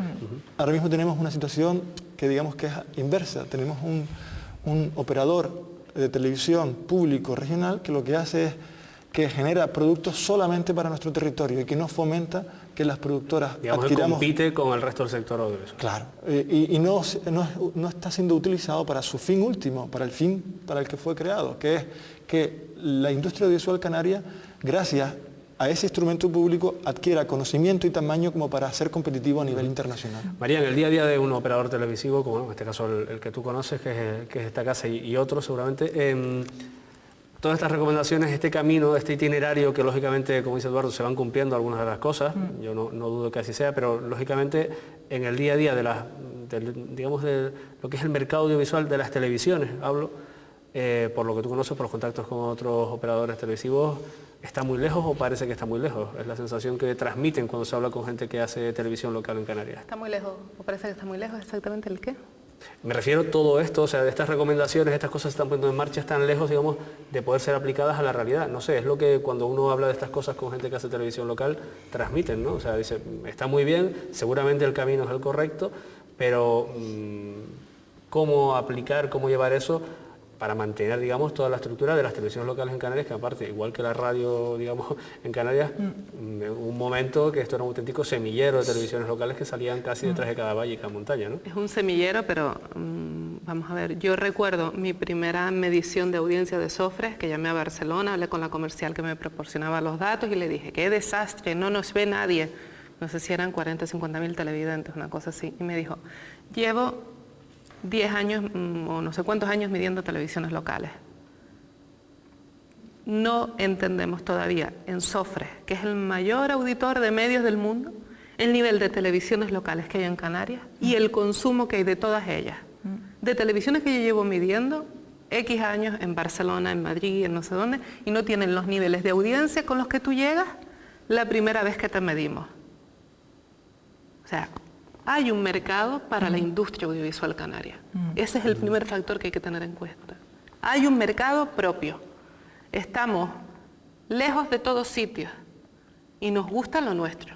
Ahora mismo tenemos una situación que digamos que es inversa. Tenemos un operador de televisión público regional que lo que hace es que genera productos solamente para nuestro territorio y que no fomenta que las productoras digamos adquiramos... que compite con el resto del sector audiovisual. Claro, y no está siendo utilizado para su fin último, para el fin para el que fue creado, que es que la industria audiovisual canaria, gracias a ese instrumento público, adquiera conocimiento y tamaño como para ser competitivo a nivel internacional. María, en el día a día de un operador televisivo, como en este caso el que tú conoces, que es esta casa y otros seguramente, todas estas recomendaciones, este camino, este itinerario que lógicamente, como dice Eduardo, se van cumpliendo algunas de las cosas, yo no dudo que así sea, pero lógicamente en el día a día digamos de lo que es el mercado audiovisual de las televisiones, hablo, por lo que tú conoces, por los contactos con otros operadores televisivos, ¿está muy lejos o parece que está muy lejos? Es la sensación que transmiten cuando se habla con gente que hace televisión local en Canarias. ¿Está muy lejos o parece que está muy lejos? ¿Exactamente el qué? Me refiero a todo esto, o sea, de estas recomendaciones, estas cosas que se están poniendo en marcha, están lejos, digamos, de poder ser aplicadas a la realidad. No sé, es lo que cuando uno habla de estas cosas con gente que hace televisión local, transmiten, ¿no? O sea, dice, está muy bien, seguramente el camino es el correcto, pero ¿cómo aplicar, cómo llevar eso para mantener, digamos, toda la estructura de las televisiones locales en Canarias, que aparte, igual que la radio, digamos, en Canarias, un momento que esto era un auténtico semillero de televisiones locales que salían casi detrás de cada valle y cada montaña, ¿no? Es un semillero, pero vamos a ver, yo recuerdo mi primera medición de audiencia de Sofres, que llamé a Barcelona, hablé con la comercial que me proporcionaba los datos y le dije, qué desastre, no nos ve nadie. No sé si eran 40 o 50 mil televidentes, una cosa así. Y me dijo, llevo 10 años o no sé cuántos años midiendo televisiones locales. No entendemos todavía en Sofres, que es el mayor auditor de medios del mundo, el nivel de televisiones locales que hay en Canarias y el consumo que hay de todas ellas. De televisiones que yo llevo midiendo X años en Barcelona, en Madrid, en no sé dónde, y no tienen los niveles de audiencia con los que tú llegas la primera vez que te medimos. O sea, hay un mercado para la industria audiovisual canaria. Ese es el primer factor que hay que tener en cuenta. Hay un mercado propio. Estamos lejos de todos sitios y nos gusta lo nuestro.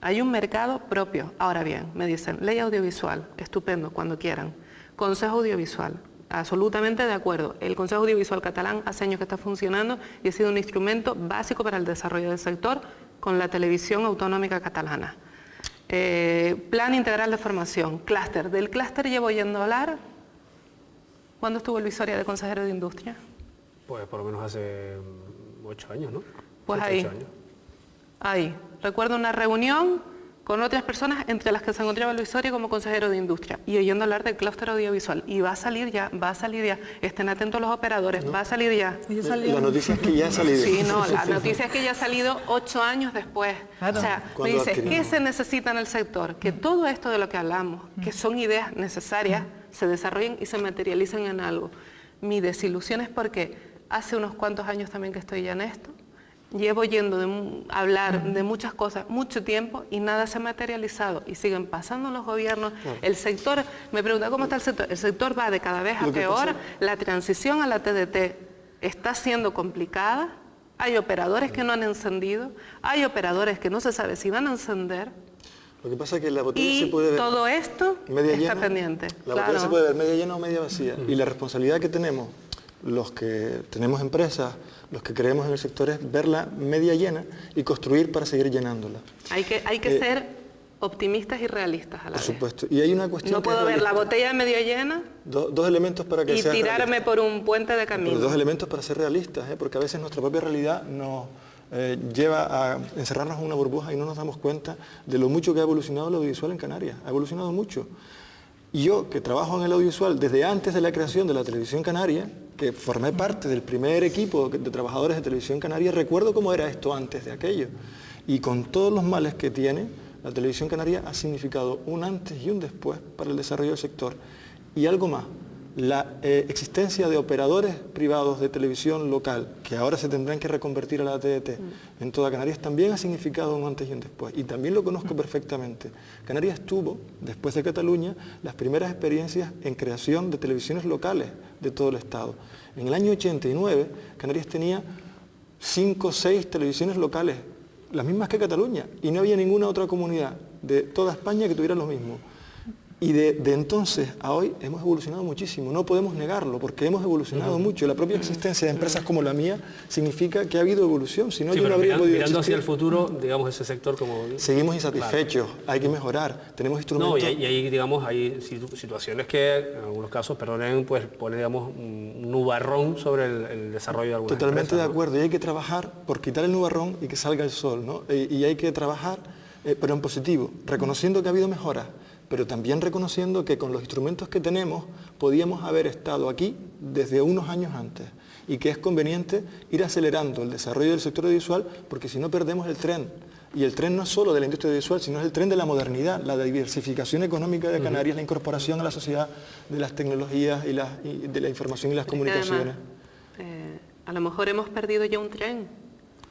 Hay un mercado propio. Ahora bien, me dicen, ley audiovisual, estupendo, cuando quieran. Consejo audiovisual, absolutamente de acuerdo. El Consejo Audiovisual Catalán hace años que está funcionando y ha sido un instrumento básico para el desarrollo del sector con la televisión autonómica catalana. Plan integral de formación, clúster. Del clúster llevo oyendo hablar. ¿Cuándo estuvo Luis Soria de consejero de Industria? Pues por lo menos hace 8 años, ¿no? Pues 8 ahí. años. Ahí. Recuerdo una reunión con otras personas, entre las que se encontraba Luis Soria como consejero de Industria, y oyendo hablar del clúster audiovisual. Y va a salir ya, estén atentos los operadores, no. Va a salir ya. La noticia es que ya ha salido. Sí, no, la noticia es que ya ha salido 8 años después. Claro. O sea, me dices, ¿qué se necesita en el sector? Que todo esto de lo que hablamos, que son ideas necesarias, se desarrollen y se materialicen en algo. Mi desilusión es porque hace unos cuantos años también que estoy ya en esto, llevo yendo hablar de muchas cosas mucho tiempo y nada se ha materializado y siguen pasando los gobiernos. El sector, me pregunta cómo está el sector va de cada vez a peor, la transición a la TDT está siendo complicada, hay operadores que no han encendido, hay operadores que no se sabe si van a encender. Lo que pasa es que la botella Y se puede ver todo esto media está llena, pendiente. La claro. botella se puede ver media llena o media vacía. Y la responsabilidad que tenemos, los que tenemos empresas, los que creemos en el sector, es verla media llena y construir para seguir llenándola. Hay que ser optimistas y realistas a la vez. Por supuesto. Y hay una cuestión No que es puedo ver la realista. botella medio llena Dos elementos para que y sea tirarme realista. por un puente de camino. Pero dos elementos para ser realistas, porque a veces nuestra propia realidad nos lleva a encerrarnos en una burbuja y no nos damos cuenta de lo mucho que ha evolucionado el audiovisual en Canarias. Ha evolucionado mucho. Y yo, que trabajo en el audiovisual desde antes de la creación de la televisión canaria, que formé parte del primer equipo de trabajadores de televisión canaria, recuerdo cómo era esto antes de aquello. Y con todos los males que tiene, la televisión canaria ha significado un antes y un después para el desarrollo del sector. Y algo más, la existencia de operadores privados de televisión local, que ahora se tendrán que reconvertir a la TDT en toda Canarias, también ha significado un antes y un después. Y también lo conozco perfectamente. Canarias tuvo, después de Cataluña, las primeras experiencias en creación de televisiones locales de todo el Estado. En el año 89, Canarias tenía 5 o 6 televisiones locales, las mismas que Cataluña, y no había ninguna otra comunidad de toda España que tuviera lo mismo. Y de entonces a hoy hemos evolucionado muchísimo, no podemos negarlo, porque hemos evolucionado mucho. La propia existencia de empresas como la mía significa que ha habido evolución, si no yo no habría podido mirando hacia existir. el futuro, digamos, ese sector como... Seguimos insatisfechos, hay que mejorar, tenemos instrumentos... No, y ahí, digamos, hay situaciones que, en algunos casos, perdonen, pues pone, digamos, un nubarrón sobre el desarrollo de algunas Totalmente empresas, de ¿no? acuerdo, y hay que trabajar por quitar el nubarrón y que salga el sol, ¿no? Y hay que trabajar, pero en positivo, reconociendo que ha habido mejoras, pero también reconociendo que con los instrumentos que tenemos podíamos haber estado aquí desde unos años antes y que es conveniente ir acelerando el desarrollo del sector audiovisual porque si no perdemos el tren. Y el tren no es solo de la industria audiovisual, sino es el tren de la modernidad, la diversificación económica de Canarias, la incorporación a la sociedad de las tecnologías y de la información y las comunicaciones. Además, a lo mejor hemos perdido ya un tren.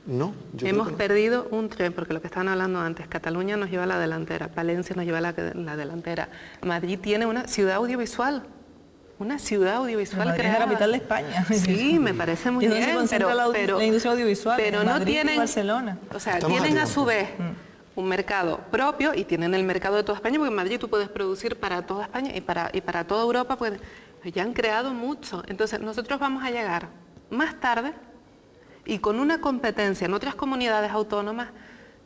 No, yo creo Hemos que no. perdido un tren, porque lo que estaban hablando antes, Cataluña nos lleva a la delantera, Palencia nos lleva a la delantera, Madrid tiene una ciudad audiovisual Madrid creada. es la capital de España. Sí, me parece muy Y es donde se bien, concentra la industria audiovisual, pero en no Madrid y tienen, Barcelona. o sea, Estamos tienen a a su vez tiempo. un mercado propio y tienen el mercado de toda España, porque en Madrid tú puedes producir para toda España y para toda Europa, pues ya han creado mucho. Entonces nosotros vamos a llegar más tarde y con una competencia en otras comunidades autónomas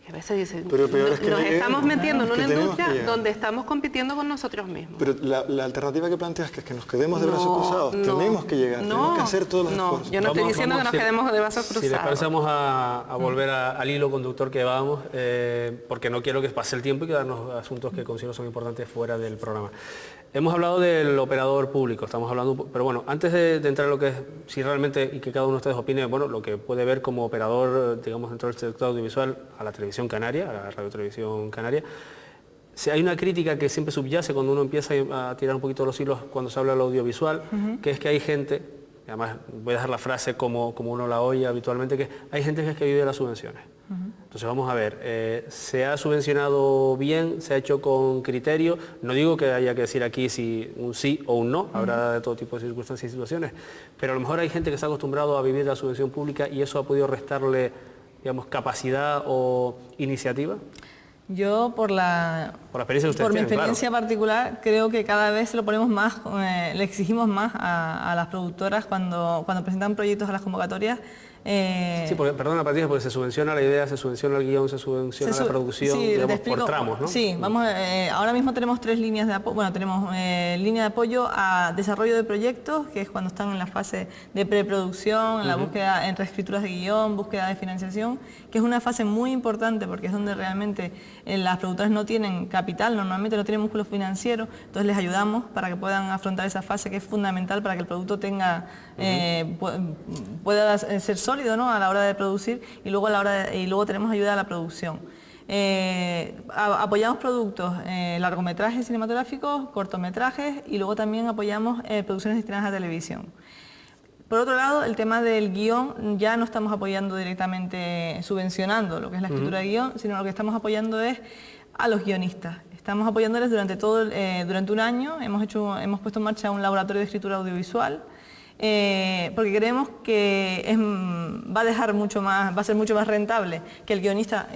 que a veces dicen, Pero peor es que nos no estamos lleguemos, metiendo en que una tenemos industria que llegar. donde estamos compitiendo con nosotros mismos. Pero la alternativa que planteas, que es que nos quedemos de brazos No, cruzados, no, tenemos que llegar, tenemos que hacer todos los no, esfuerzos. yo no estoy diciendo que nos si- quedemos de brazos Si les cruzados. parece, vamos a volver al hilo conductor que vamos, porque no quiero que pase el tiempo y quedarnos asuntos que considero son importantes fuera del programa. Hemos hablado del operador público, estamos hablando, pero bueno, antes de entrar en lo que es, si realmente, y que cada uno de ustedes opine, bueno, lo que puede ver como operador, digamos, dentro del sector audiovisual a la televisión canaria, a la radiotelevisión canaria, si hay una crítica que siempre subyace cuando uno empieza a tirar un poquito los hilos cuando se habla del audiovisual, que es que hay gente, y además voy a dejar la frase como uno la oye habitualmente, que hay gente que es que vive de las subvenciones. Entonces vamos a ver, ¿se ha subvencionado bien? ¿Se ha hecho con criterio? No digo que haya que decir aquí si un sí o un no, habrá de todo tipo de circunstancias y situaciones, pero a lo mejor hay gente que está acostumbrado a vivir de la subvención pública y eso ha podido restarle, digamos, capacidad o iniciativa. Yo por la experiencia que ustedes por mi tienen, experiencia particular creo que cada vez lo ponemos más, le exigimos más a las productoras cuando presentan proyectos a las convocatorias. Sí, porque, perdona Patricia, porque se subvenciona la idea, se subvenciona el guión, se subvenciona la producción, sí, digamos, te explico. por tramos, ¿no? Sí, vamos, ahora mismo tenemos 3 líneas de apoyo. Bueno, tenemos línea de apoyo a desarrollo de proyectos, que es cuando están en la fase de preproducción, en la búsqueda, en reescrituras de guión, búsqueda de financiación, que es una fase muy importante porque es donde realmente las productoras no tienen capital, normalmente no tienen músculo financiero, entonces les ayudamos para que puedan afrontar esa fase que es fundamental para que el producto tenga, pueda ser sólido, ¿no?, a la hora de producir, y luego y luego tenemos ayuda a la producción. Apoyamos productos, largometrajes cinematográficos, cortometrajes, y luego también apoyamos producciones destinadas a televisión. Por otro lado, el tema del guión, ya no estamos apoyando directamente, subvencionando lo que es la escritura de guión, sino lo que estamos apoyando es a los guionistas. Estamos apoyándoles durante un año, hemos puesto en marcha un laboratorio de escritura audiovisual, porque creemos que va a dejar mucho más, va a ser mucho más rentable que el guionista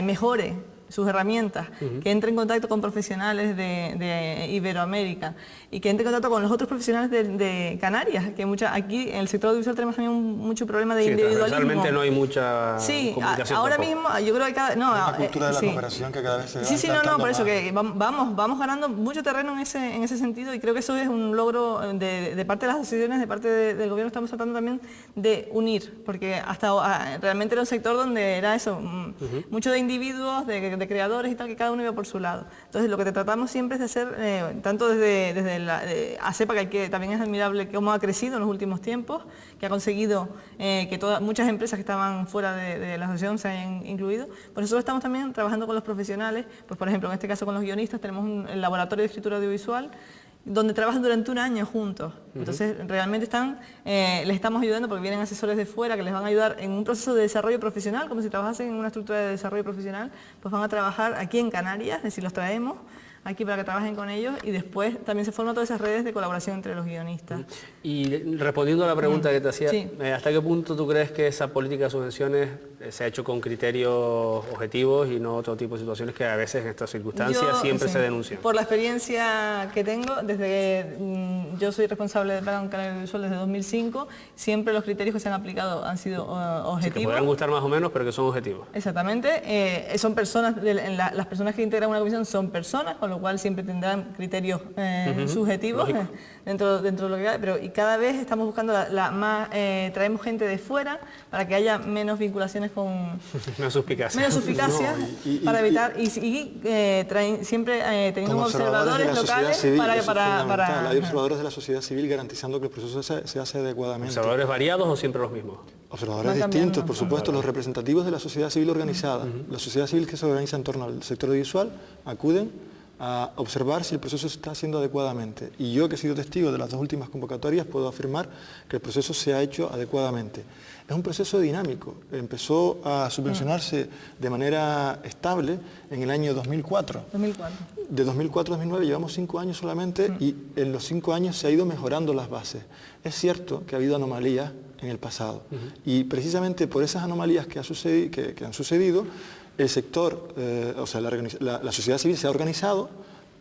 mejore sus herramientas, que entre en contacto con profesionales de Iberoamérica y que entre en contacto con los otros profesionales de Canarias, que aquí en el sector audiovisual tenemos también mucho problema de individualismo. Realmente no hay mucha comunicación ahora tampoco. mismo yo creo que una cultura de la cooperación que cada vez se va por eso más. que vamos ganando mucho terreno en ese sentido, y creo que eso es un logro de parte de las asociaciones, de parte del gobierno. Estamos tratando también de unir, porque hasta realmente era un sector donde era eso, mucho de individuos, de creadores y tal, que cada uno iba por su lado. Entonces lo que tratamos siempre es de hacer, tanto desde ASEPA, que también es admirable cómo ha crecido en los últimos tiempos, que ha conseguido que muchas empresas que estaban fuera de la asociación se hayan incluido. Pues nosotros estamos también trabajando con los profesionales, pues por ejemplo en este caso con los guionistas tenemos el laboratorio de escritura audiovisual, donde trabajan durante un año juntos. Entonces realmente les estamos ayudando, porque vienen asesores de fuera que les van a ayudar en un proceso de desarrollo profesional, como si trabajasen en una estructura de desarrollo profesional, pues van a trabajar aquí en Canarias, es decir, los traemos aquí para que trabajen con ellos, y después también se forman todas esas redes de colaboración entre los guionistas. Y respondiendo a la pregunta que te hacía, sí. ¿Hasta qué punto tú crees que esa política de subvenciones se ha hecho con criterios objetivos y no otro tipo de situaciones que a veces en estas circunstancias siempre se denuncian? Por la experiencia que tengo, desde que yo soy responsable de Plan Canario Audiovisual desde 2005, siempre los criterios que se han aplicado han sido objetivos. Sí, que podrán gustar más o menos, pero que son objetivos. Exactamente, son personas, las personas que integran una comisión son personas, con lo cual siempre tendrán criterios subjetivos dentro de lo que hay, pero y cada vez estamos buscando traemos gente de fuera para que haya menos vinculaciones con... menos suspicacia. Menos suspicacia, para evitar, siempre teniendo observadores locales para... Hay observadores de la sociedad civil garantizando que el proceso se hace adecuadamente. ¿Observadores variados o siempre los mismos? Observadores distintos, por supuesto, los representativos de la sociedad civil organizada. La sociedad civil que se organiza en torno al sector audiovisual acuden a observar si el proceso se está haciendo adecuadamente. Y yo, que he sido testigo de las dos últimas convocatorias, puedo afirmar que el proceso se ha hecho adecuadamente. Es un proceso dinámico. Empezó a subvencionarse de manera estable en el año 2004. De 2004 a 2009 llevamos 5 años solamente, y en los 5 años se ha ido mejorando las bases. Es cierto que ha habido anomalías en el pasado, y precisamente por esas anomalías que han sucedido, el sector, la sociedad civil se ha organizado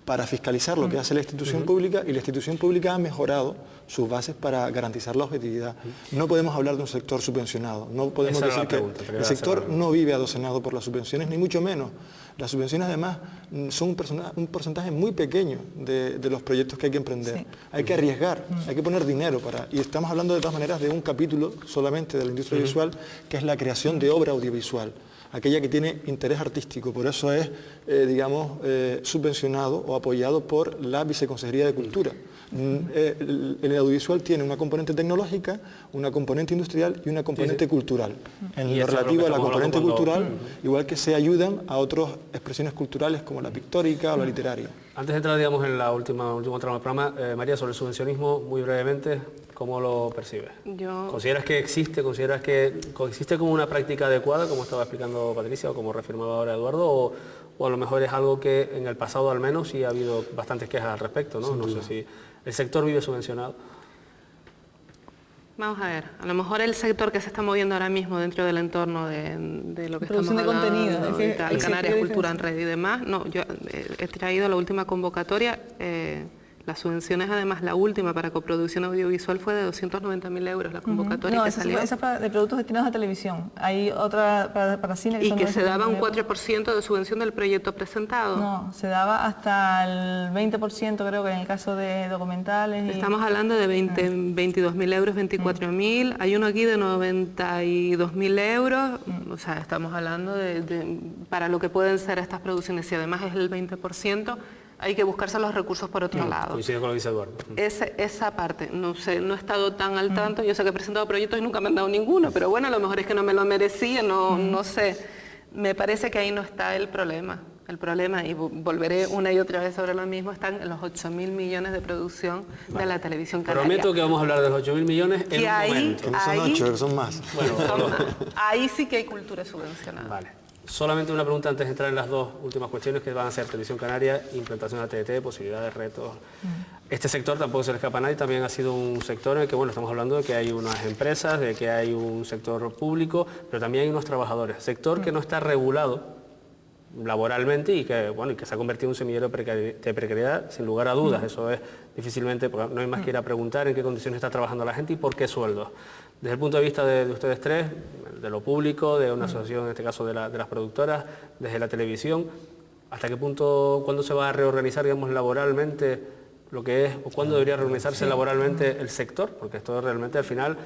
para fiscalizar lo que hace la institución pública, y la institución pública ha mejorado sus bases para garantizar la objetividad. No podemos hablar de un sector subvencionado, no podemos decir que el sector no vive adocenado por las subvenciones, ni mucho menos. Las subvenciones además son un porcentaje muy pequeño de los proyectos que hay que emprender. Sí. Hay que arriesgar, hay que poner dinero y estamos hablando de todas maneras de un capítulo solamente de la industria audiovisual, que es la creación de obra audiovisual, aquella que tiene interés artístico. Por eso es, subvencionado o apoyado por la Viceconsejería de Cultura. El audiovisual tiene una componente tecnológica, una componente industrial y una componente cultural. En lo relativo a la componente cultural, igual que se ayudan a otras expresiones culturales como la pictórica o la literaria. Antes de entrar, digamos, en la último tramo del programa, María, sobre el subvencionismo, muy brevemente, ¿cómo lo percibes? ¿Consideras que existe? ¿Consideras que existe como una práctica adecuada, como estaba explicando Patricia o como reafirmaba ahora Eduardo? O a lo mejor es algo que en el pasado al menos sí ha habido bastantes quejas al respecto, ¿no? No sé si el sector vive subvencionado. Vamos a ver, a lo mejor el sector que se está moviendo ahora mismo dentro del entorno de lo que estamos hablando, de contenido, Canarias Cultura en Red y demás, no, yo he traído la última convocatoria, las subvenciones, además la última para coproducción audiovisual fue de 290.000 euros la convocatoria. No, que esa salió. es de productos destinados a televisión. Hay otra para cine. Y que se daba un 4% de subvención del proyecto presentado. No, se daba hasta el 20%, creo que en el caso de documentales. Estamos hablando de 22.000 euros, 24.000. Hay uno aquí de 92.000 euros. O sea, estamos hablando para lo que pueden ser estas producciones. Si además es el 20%, hay que buscarse los recursos por otro lado. Coincide con lo que dice Eduardo. Esa parte, no sé, no he estado tan al tanto. Yo sé que he presentado proyectos y nunca me han dado ninguno, pero bueno, a lo mejor es que no me lo merecía, no sé. Me parece que ahí no está el problema. El problema, y volveré una y otra vez sobre lo mismo, están en los 8.000 millones de producción de la televisión canaria. Prometo que vamos a hablar de los 8.000 millones en un momento. Que no son 8, que son más. Bueno, ahí sí que hay cultura subvencionada. Vale. Solamente una pregunta antes de entrar en las dos últimas cuestiones que van a ser Televisión Canaria, implantación de la TDT, posibilidades, retos. Este sector tampoco se le escapa a nadie, también ha sido un sector en el que, bueno, estamos hablando de que hay unas empresas, de que hay un sector público, pero también hay unos trabajadores. Sector que no está regulado laboralmente y que, bueno, y que se ha convertido en un semillero de precariedad, sin lugar a dudas. Eso es difícilmente, porque no hay más que ir a preguntar en qué condiciones está trabajando la gente y por qué sueldos. Desde el punto de vista de ustedes tres, de lo público, de una asociación, en este caso de las productoras, desde la televisión, ¿hasta qué punto, cuándo se va a reorganizar, digamos, laboralmente lo que es, o cuándo debería reorganizarse laboralmente el sector? Porque esto realmente al final,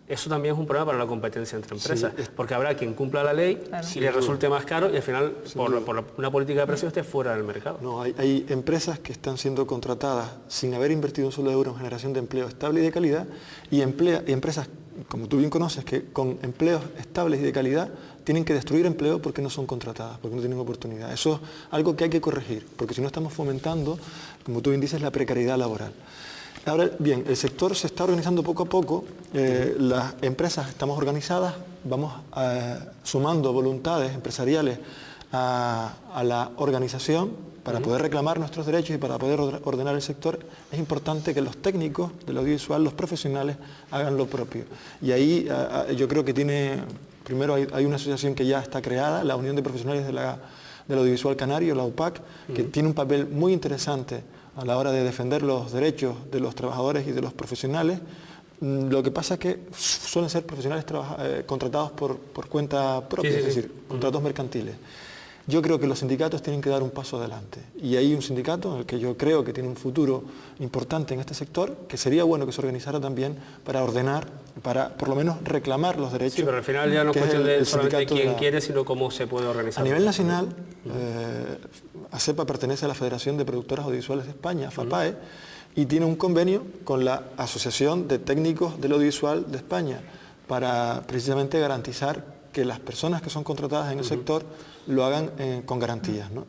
eso también es un problema para la competencia entre empresas, porque habrá quien cumpla la ley y le resulte más caro y al final, por una política de precios, esté fuera del mercado. No, hay empresas que están siendo contratadas sin haber invertido un solo euro en generación de empleo estable y de calidad, y empresas, como tú bien conoces, que con empleos estables y de calidad tienen que destruir empleo porque no son contratadas, porque no tienen oportunidad. Eso es algo que hay que corregir, porque si no estamos fomentando, como tú bien dices, la precariedad laboral. Ahora bien, el sector se está organizando poco a poco, las empresas estamos organizadas, vamos sumando voluntades empresariales a la organización para poder reclamar nuestros derechos y para poder ordenar el sector. Es importante que los técnicos del audiovisual, los profesionales, hagan lo propio. Y ahí yo creo que primero hay una asociación que ya está creada, la Unión de Profesionales del Audiovisual Canario, la UPAC, que tiene un papel muy interesante a la hora de defender los derechos de los trabajadores y de los profesionales. Lo que pasa es que suelen ser profesionales contratados por cuenta propia, es decir, contratos mercantiles. Yo creo que los sindicatos tienen que dar un paso adelante, y hay un sindicato en el que yo creo que tiene un futuro importante en este sector, que sería bueno que se organizara también para ordenar, para por lo menos reclamar los derechos. Sí, pero al final ya no es cuestión de solamente quién quiere, sino cómo se puede organizar. A nivel nacional, ASEPA pertenece a la Federación de Productoras Audiovisuales de España, FAPAE, y tiene un convenio con la Asociación de Técnicos del Audiovisual de España para precisamente garantizar que las personas que son contratadas en el sector lo hagan con garantías, ¿no?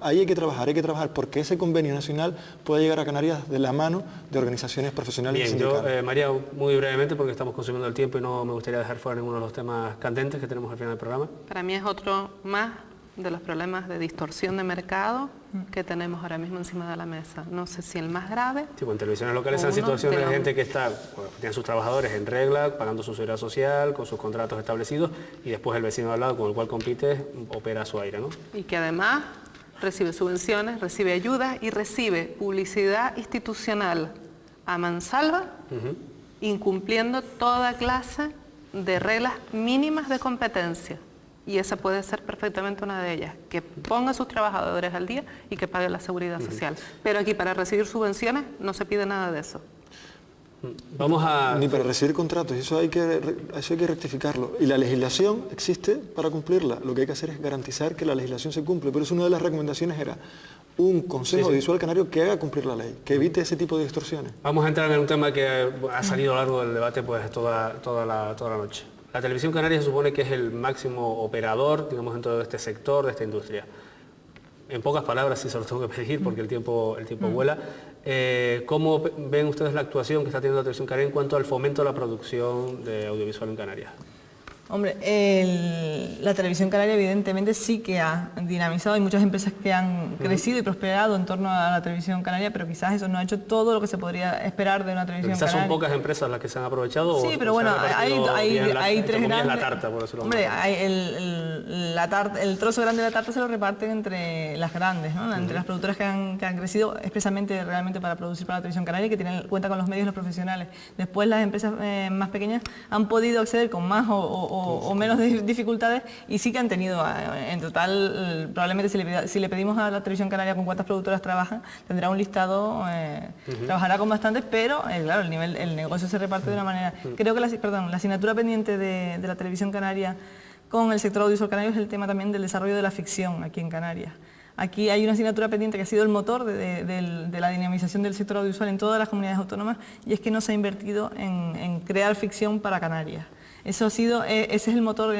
Ahí hay que trabajar porque ese convenio nacional puede llegar a Canarias de la mano de organizaciones profesionales y sindicales. María, muy brevemente, porque estamos consumiendo el tiempo y no me gustaría dejar fuera ninguno de los temas candentes que tenemos al final del programa. Para mí es otro más de los problemas de distorsión de mercado que tenemos ahora mismo encima de la mesa. No sé si el más grave. Sí, pues en televisiones locales hay situaciones de gente que tiene sus trabajadores en regla, pagando su seguridad social, con sus contratos establecidos, y después el vecino al lado con el cual compite opera a su aire, ¿no? Y que además recibe subvenciones, recibe ayudas y recibe publicidad institucional a mansalva, incumpliendo toda clase de reglas mínimas de competencia. Y esa puede ser perfectamente una de ellas, que ponga a sus trabajadores al día y que pague la seguridad social. Pero aquí para recibir subvenciones no se pide nada de eso. Ni para recibir contratos, eso hay que rectificarlo. Y la legislación existe para cumplirla. Lo que hay que hacer es garantizar que la legislación se cumple. Por eso una de las recomendaciones era un Consejo Audiovisual Canario que haga cumplir la ley, que evite ese tipo de distorsiones. Vamos a entrar en un tema que ha salido a lo largo del debate pues toda la noche. La televisión canaria se supone que es el máximo operador, digamos, dentro de este sector, de esta industria. En pocas palabras, sí se los tengo que pedir porque el tiempo vuela. ¿Cómo ven ustedes la actuación que está teniendo la televisión canaria en cuanto al fomento de la producción de audiovisual en Canarias? Hombre, la televisión canaria evidentemente sí que ha dinamizado, hay muchas empresas que han crecido y prosperado en torno a la televisión canaria, pero quizás eso no ha hecho todo lo que se podría esperar de una televisión quizás canaria. Son pocas empresas las que se han aprovechado. Sí, pero bueno, hay tres grandes. La tarta, por decirlo. Hombre, el trozo grande de la tarta se lo reparten entre las grandes, ¿no? Entre las productoras que han crecido expresamente realmente para producir para la televisión canaria y que cuentan con los medios y los profesionales. Después las empresas más pequeñas han podido acceder con más o menos dificultades y sí que han tenido, en total, probablemente si le pedimos a la televisión canaria con cuántas productoras trabajan, tendrá un listado, trabajará con bastantes, pero claro, el negocio se reparte de una manera. Creo que la asignatura pendiente de la televisión canaria con el sector audiovisual canario es el tema también del desarrollo de la ficción aquí en Canarias. Aquí hay una asignatura pendiente que ha sido el motor de la dinamización del sector audiovisual en todas las comunidades autónomas, y es que no se ha invertido en crear ficción para Canarias. Eso ha sido, ese es el motor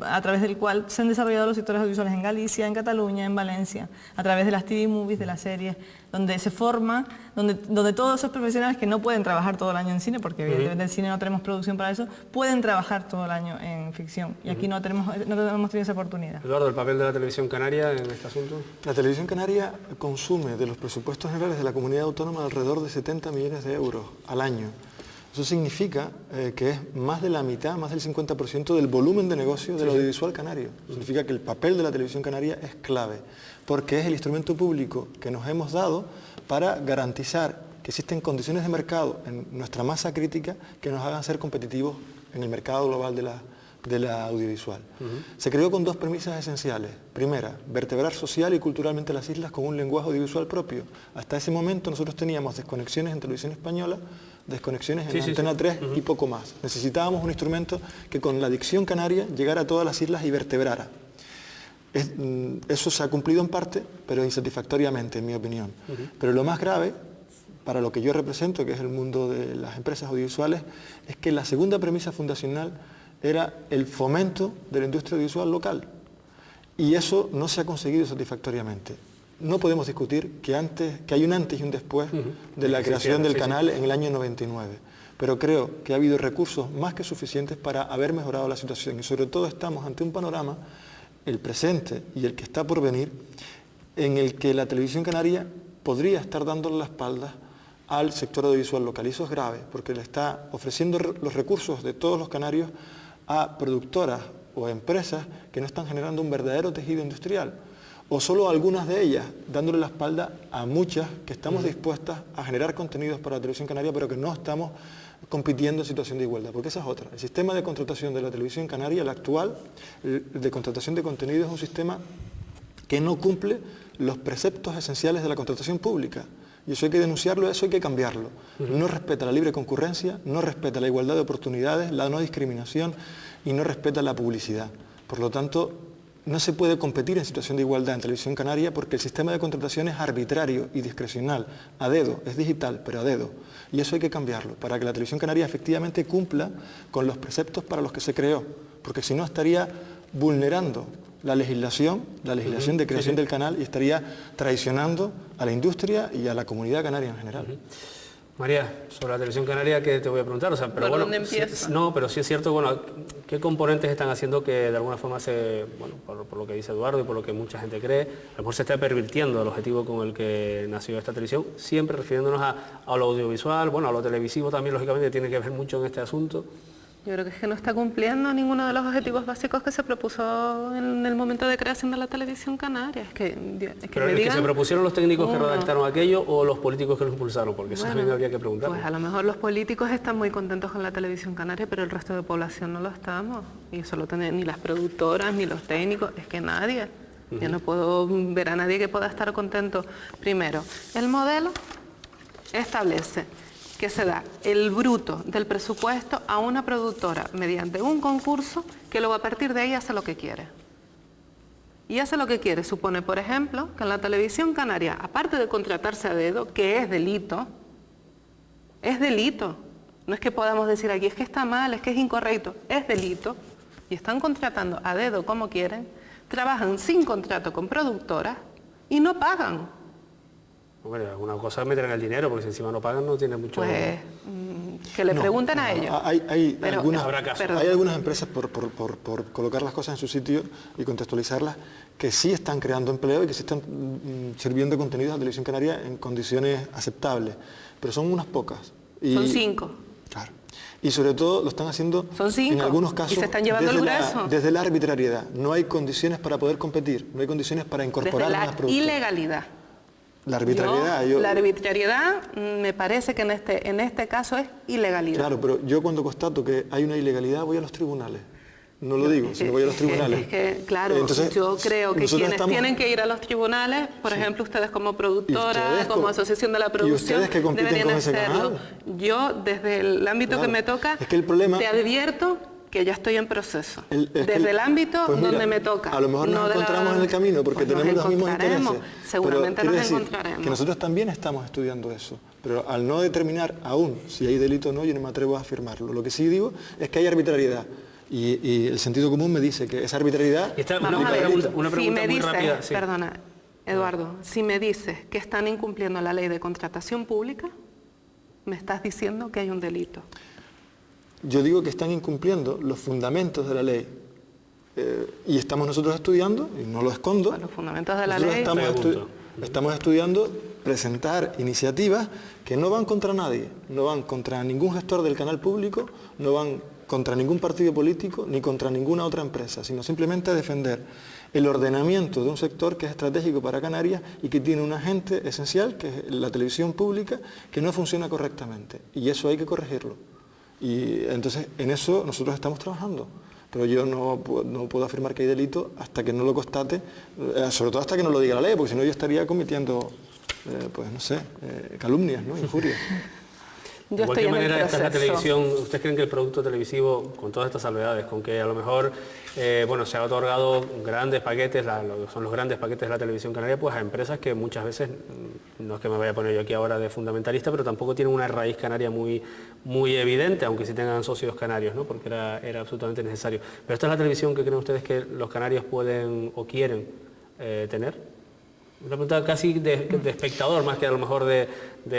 a través del cual se han desarrollado los sectores audiovisuales en Galicia, en Cataluña, en Valencia, a través de las TV movies, de las series, donde se forma, donde todos esos profesionales que no pueden trabajar todo el año en cine, porque evidentemente en cine no tenemos producción para eso, pueden trabajar todo el año en ficción. Y aquí no hemos tenido esa oportunidad. Eduardo, ¿el papel de la televisión canaria en este asunto? La televisión canaria consume de los presupuestos generales de la comunidad autónoma alrededor de 70 millones de euros al año. Eso significa que es más de la mitad, más del 50% del volumen de negocio del audiovisual canario. Significa que el papel de la televisión canaria es clave, porque es el instrumento público que nos hemos dado para garantizar que existen condiciones de mercado en nuestra masa crítica que nos hagan ser competitivos en el mercado global de la audiovisual. Se creó con dos premisas esenciales. Primera, vertebrar social y culturalmente las islas con un lenguaje audiovisual propio. Hasta ese momento nosotros teníamos desconexiones en televisión española, desconexiones en Antena 3 y poco más. Necesitábamos un instrumento que con la dicción canaria llegara a todas las islas y vertebrara. Eso se ha cumplido en parte, pero insatisfactoriamente, en mi opinión. Pero lo más grave, para lo que yo represento, que es el mundo de las empresas audiovisuales, es que la segunda premisa fundacional era el fomento de la industria audiovisual local. Y eso no se ha conseguido satisfactoriamente. No podemos discutir que hay un antes y un después de la creación del canal en el año 99. Pero creo que ha habido recursos más que suficientes para haber mejorado la situación. Y sobre todo estamos ante un panorama, el presente y el que está por venir, en el que la televisión canaria podría estar dándole la espalda al sector audiovisual local. Y eso es grave, porque le está ofreciendo los recursos de todos los canarios a productoras o empresas que no están generando un verdadero tejido industrial, o solo algunas de ellas, dándole la espalda a muchas que estamos dispuestas a generar contenidos para la televisión canaria, pero que no estamos compitiendo en situación de igualdad, porque esa es otra. El sistema de contratación de la televisión canaria, el actual, de contratación de contenidos, es un sistema que no cumple los preceptos esenciales de la contratación pública. Y eso hay que denunciarlo, eso hay que cambiarlo. No respeta la libre concurrencia, no respeta la igualdad de oportunidades, la no discriminación y no respeta la publicidad. Por lo tanto, no se puede competir en situación de igualdad en televisión canaria porque el sistema de contratación es arbitrario y discrecional, a dedo, es digital, pero a dedo. Y eso hay que cambiarlo para que la televisión canaria efectivamente cumpla con los preceptos para los que se creó, porque si no estaría vulnerando la legislación de creación del canal y estaría traicionando a la industria y a la comunidad canaria en general. María, sobre la televisión canaria, ¿qué te voy a preguntar? O sea, pero ¿Por bueno, dónde empieza? No, pero sí es cierto, bueno, ¿qué componentes están haciendo que de alguna forma bueno, por lo que dice Eduardo y por lo que mucha gente cree, a lo mejor se está pervirtiendo el objetivo con el que nació esta televisión, siempre refiriéndonos a lo audiovisual, bueno, a lo televisivo también, lógicamente, tiene que ver mucho en este asunto? Yo creo que es que no está cumpliendo ninguno de los objetivos básicos que se propuso en el momento de creación de la televisión canaria. ¿Pero el que se propusieron los técnicos que redactaron aquello o los políticos que lo impulsaron? Porque eso también habría que preguntar. Pues a lo mejor los políticos están muy contentos con la televisión canaria, pero el resto de población no lo estamos. Y eso lo tienen ni las productoras, ni los técnicos, es que nadie. Yo no puedo ver a nadie que pueda estar contento. Primero, el modelo establece que se da el bruto del presupuesto a una productora mediante un concurso que luego a partir de ahí hace lo que quiere. Y hace lo que quiere. Supone, por ejemplo, que en la televisión canaria, aparte de contratarse a dedo, que es delito, no es que podamos decir aquí, es que está mal, es que es incorrecto, es delito, y están contratando a dedo como quieren, trabajan sin contrato con productoras y no pagan. Bueno, alguna cosa es meter en el dinero, porque si encima no pagan no tiene mucho... Pues que le pregunten a ellos. Hay Habrá algunas empresas, por colocar las cosas en su sitio y contextualizarlas, que sí están creando empleo y que sí están sirviendo contenidos a la televisión canaria en condiciones aceptables, pero son unas pocas. Son 5. Claro. Y sobre todo lo están haciendo en algunos casos y se están llevando el grueso. Desde la arbitrariedad. No hay condiciones para poder competir, no hay condiciones para incorporar a las productoras. Ilegalidad. La arbitrariedad. La arbitrariedad me parece que en este caso es ilegalidad. Claro, pero yo cuando constato que hay una ilegalidad voy a los tribunales. No lo digo, sino voy a los tribunales. Claro, entonces, yo creo que quienes tienen que ir a los tribunales, por ejemplo, ustedes como productora, como asociación de la producción, ¿ustedes que compiten deberían con ese hacerlo. canal? Yo, desde el ámbito que me toca, es que el problema... te advierto que ya estoy en proceso, Es desde el ámbito pues mira, donde me toca. A lo mejor no nos encontramos en el camino porque pues tenemos los mismos intereses. Seguramente pero nos quiero decir encontraremos. que nosotros también estamos estudiando eso, pero al no determinar aún si hay delito o no, yo no me atrevo a afirmarlo. Lo que sí digo es que hay arbitrariedad. Y el sentido común me dice que esa arbitrariedad... Vamos a ver, una pregunta muy rápida. Sí. Perdona, Eduardo, si me dices que están incumpliendo la ley de contratación pública, me estás diciendo que hay un delito. Yo digo que están incumpliendo los fundamentos de la ley. Y estamos nosotros estudiando, y no lo escondo, Los fundamentos de la nosotros ley... estamos estudiando presentar iniciativas que no van contra nadie, no van contra ningún gestor del canal público, no van contra ningún partido político, ni contra ninguna otra empresa, sino simplemente a defender el ordenamiento de un sector que es estratégico para Canarias y que tiene un agente esencial, que es la televisión pública, que no funciona correctamente. Y eso hay que corregirlo. Y entonces en eso nosotros estamos trabajando. Pero yo no puedo afirmar que hay delito hasta que no lo constate, sobre todo hasta que no lo diga la ley, porque si no yo estaría cometiendo, pues no sé, calumnias, ¿no? Injurias. Yo De cualquier estoy en el manera, esta es la proceso. televisión. ¿Ustedes creen que el producto televisivo, con todas estas salvedades, con que a lo mejor bueno, se ha otorgado grandes paquetes, lo que son los grandes paquetes de la televisión canaria, pues a empresas que muchas veces, no es que me vaya a poner yo aquí ahora de fundamentalista, pero tampoco tienen una raíz canaria muy evidente, aunque sí tengan socios canarios, ¿no? Porque era absolutamente necesario. Pero esta es la televisión que creen ustedes que los canarios pueden o quieren tener. Una pregunta casi de espectador, más que a lo mejor de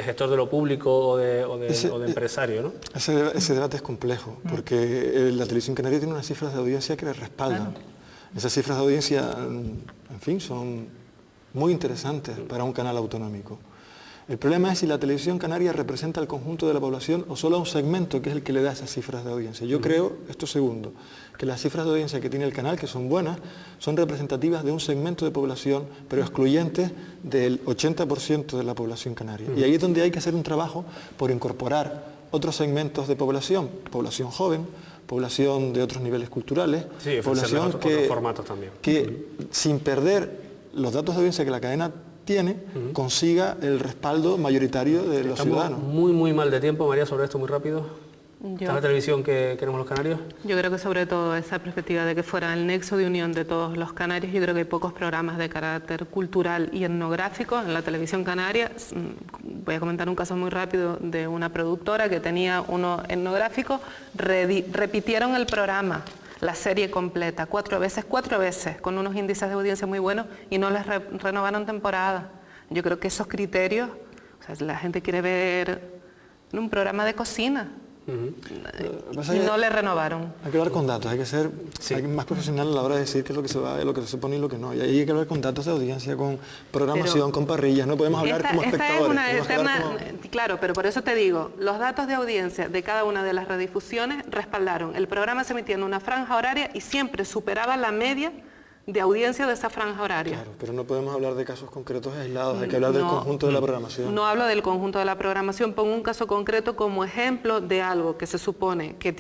gestor de lo público o de empresario, ¿no? Ese debate es complejo, porque la televisión canaria tiene unas cifras de audiencia que le respaldan. Claro. Esas cifras de audiencia, en fin, son muy interesantes para un canal autonómico. El problema es si la televisión canaria representa al conjunto de la población o solo a un segmento que es el que le da esas cifras de audiencia. Yo creo, esto segundo, que las cifras de audiencia que tiene el canal, que son buenas, son representativas de un segmento de población, pero excluyentes del 80% de la población canaria. Y ahí es donde hay que hacer un trabajo por incorporar otros segmentos de población joven, población de otros niveles culturales, sí, población otros formatos también. Que sin perder los datos de audiencia que la cadena tiene, consiga el respaldo mayoritario de los ciudadanos. Estamos muy mal de tiempo, María, sobre esto muy rápido. ¿Esta es la televisión que queremos los canarios? Yo creo que sobre todo esa perspectiva de que fuera el nexo de unión de todos los canarios, yo creo que hay pocos programas de carácter cultural y etnográfico en la televisión canaria. Voy a comentar un caso muy rápido de una productora que tenía uno etnográfico, repitieron el programa, la serie completa, 4 veces, con unos índices de audiencia muy buenos y no les renovaron temporada. Yo creo que esos criterios, o sea, la gente quiere ver un programa de cocina, no le renovaron. Hay que hablar con datos, hay que ser más profesional a la hora de decir qué es lo que se va, lo que se pone y lo que no. Y ahí hay que hablar con datos de audiencia, con programación, con parrillas, no podemos hablar como espectadores. Claro, pero por eso te digo, los datos de audiencia de cada una de las redifusiones respaldaron. El programa se emitía en una franja horaria y siempre superaba la media de audiencia de esa franja horaria. Claro, pero no podemos hablar de casos concretos aislados, hay que hablar del conjunto de la programación. No hablo del conjunto de la programación, pongo un caso concreto como ejemplo de algo que se supone que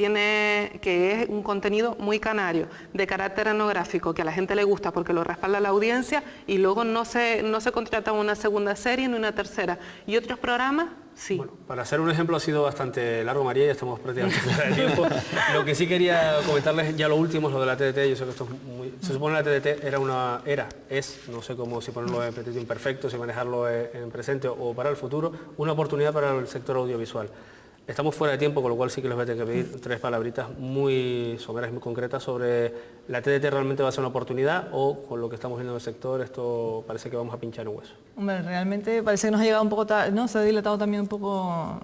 es un contenido muy canario, de carácter etnográfico, que a la gente le gusta porque lo respalda la audiencia y luego no se contrata una segunda serie ni una tercera. ¿Y otros programas? Sí. Bueno, para hacer un ejemplo ha sido bastante largo, María, ya estamos prácticamente fuera de tiempo. Lo que sí quería comentarles, ya lo último es lo de la TDT. Yo sé que esto es muy... Se supone que la TDT es, no sé cómo, si ponerlo en pretérito imperfecto, si manejarlo en presente o para el futuro, una oportunidad para el sector audiovisual. Estamos fuera de tiempo, con lo cual sí que les voy a tener que pedir 3 palabritas muy someras y muy concretas sobre la TDT realmente va a ser una oportunidad o con lo que estamos viendo en el sector esto parece que vamos a pinchar un hueso. Hombre, realmente parece que nos ha llegado un poco tarde, ¿no? Se ha dilatado también un poco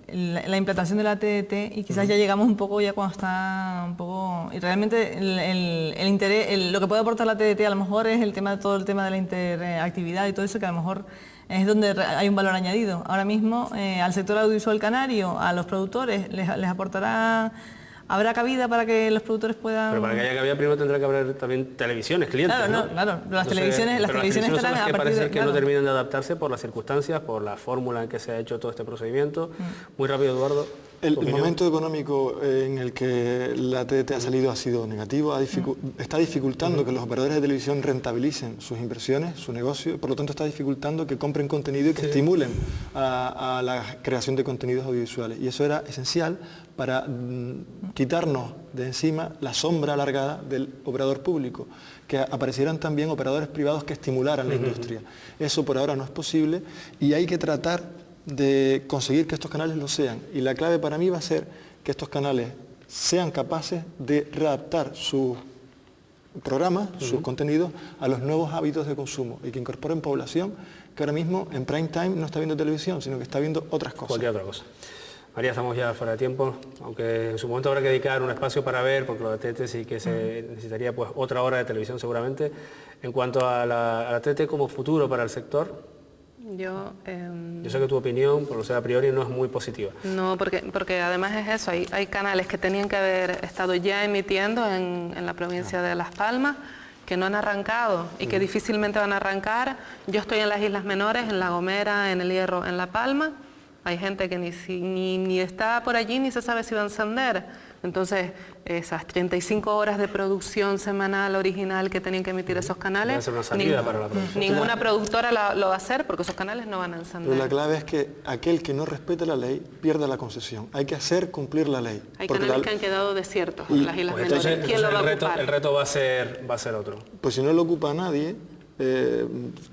la implantación de la TDT y quizás ya llegamos un poco ya cuando está un poco... Y realmente el interés, lo que puede aportar la TDT a lo mejor es todo el tema de la interactividad y todo eso que a lo mejor es donde hay un valor añadido. Ahora mismo al sector audiovisual canario, a los productores, les aportará... ¿Habrá cabida para que los productores puedan...? Pero para que haya cabida primero tendrá que haber también televisiones, clientes, claro, claro, las televisiones estarán a partir parece de... que no terminan de adaptarse por las circunstancias, por la fórmula en que se ha hecho todo este procedimiento. Muy rápido, Eduardo. El momento económico en el que la TDT ha salido ha sido negativo, está dificultando que los operadores de televisión rentabilicen sus inversiones, su negocio, por lo tanto está dificultando que compren contenido y que estimulen a la creación de contenidos audiovisuales. Y eso era esencial para quitarnos de encima la sombra alargada del operador público, que aparecieran también operadores privados que estimularan la industria. Eso por ahora no es posible y hay que tratar de conseguir que estos canales lo sean. Y la clave para mí va a ser que estos canales sean capaces de readaptar sus programas, sus contenidos a los nuevos hábitos de consumo y que incorporen población que ahora mismo en prime time no está viendo televisión, sino que está viendo otras cosas. Cualquier otra cosa. María, estamos ya fuera de tiempo, aunque en su momento habrá que dedicar un espacio para ver, porque lo de TDT sí que se necesitaría pues otra hora de televisión seguramente. En cuanto a la TDT como futuro para el sector, yo sé que tu opinión, por lo sea a priori, no es muy positiva. No, porque además es eso, hay canales que tenían que haber estado ya emitiendo en la provincia de Las Palmas, que no han arrancado y que difícilmente van a arrancar. Yo estoy en las Islas Menores, en La Gomera, en El Hierro, en La Palma. Hay gente que ni está por allí ni se sabe si va a encender. Entonces, esas 35 horas de producción semanal original que tenían que emitir esos canales, debe ser una salida para la producción. Ninguna productora lo va a hacer porque esos canales no van a encender. Pero la clave es que aquel que no respete la ley pierde la concesión. Hay que hacer cumplir la ley. Hay canales que han quedado desiertos en las Islas Menores. Entonces, ¿Quién lo va a ocupar? El reto va a ser otro. Pues si no lo ocupa nadie,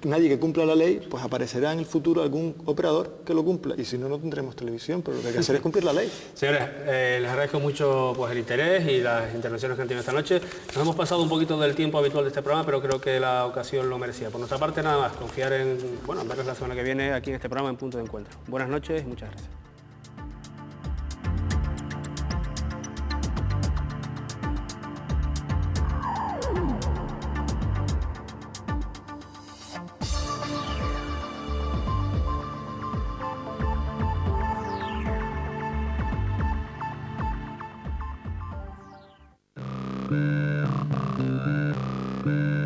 nadie que cumpla la ley, pues aparecerá en el futuro algún operador que lo cumpla y si no, no tendremos televisión, pero lo que hay que hacer es cumplir la ley. Señores, les agradezco mucho pues, el interés y las intervenciones que han tenido esta noche. Nos hemos pasado un poquito del tiempo habitual de este programa, pero creo que la ocasión lo merecía. Por nuestra parte, nada más, confiar en verles la semana que viene aquí en este programa en Punto de Encuentro. Buenas noches y muchas gracias. Bye.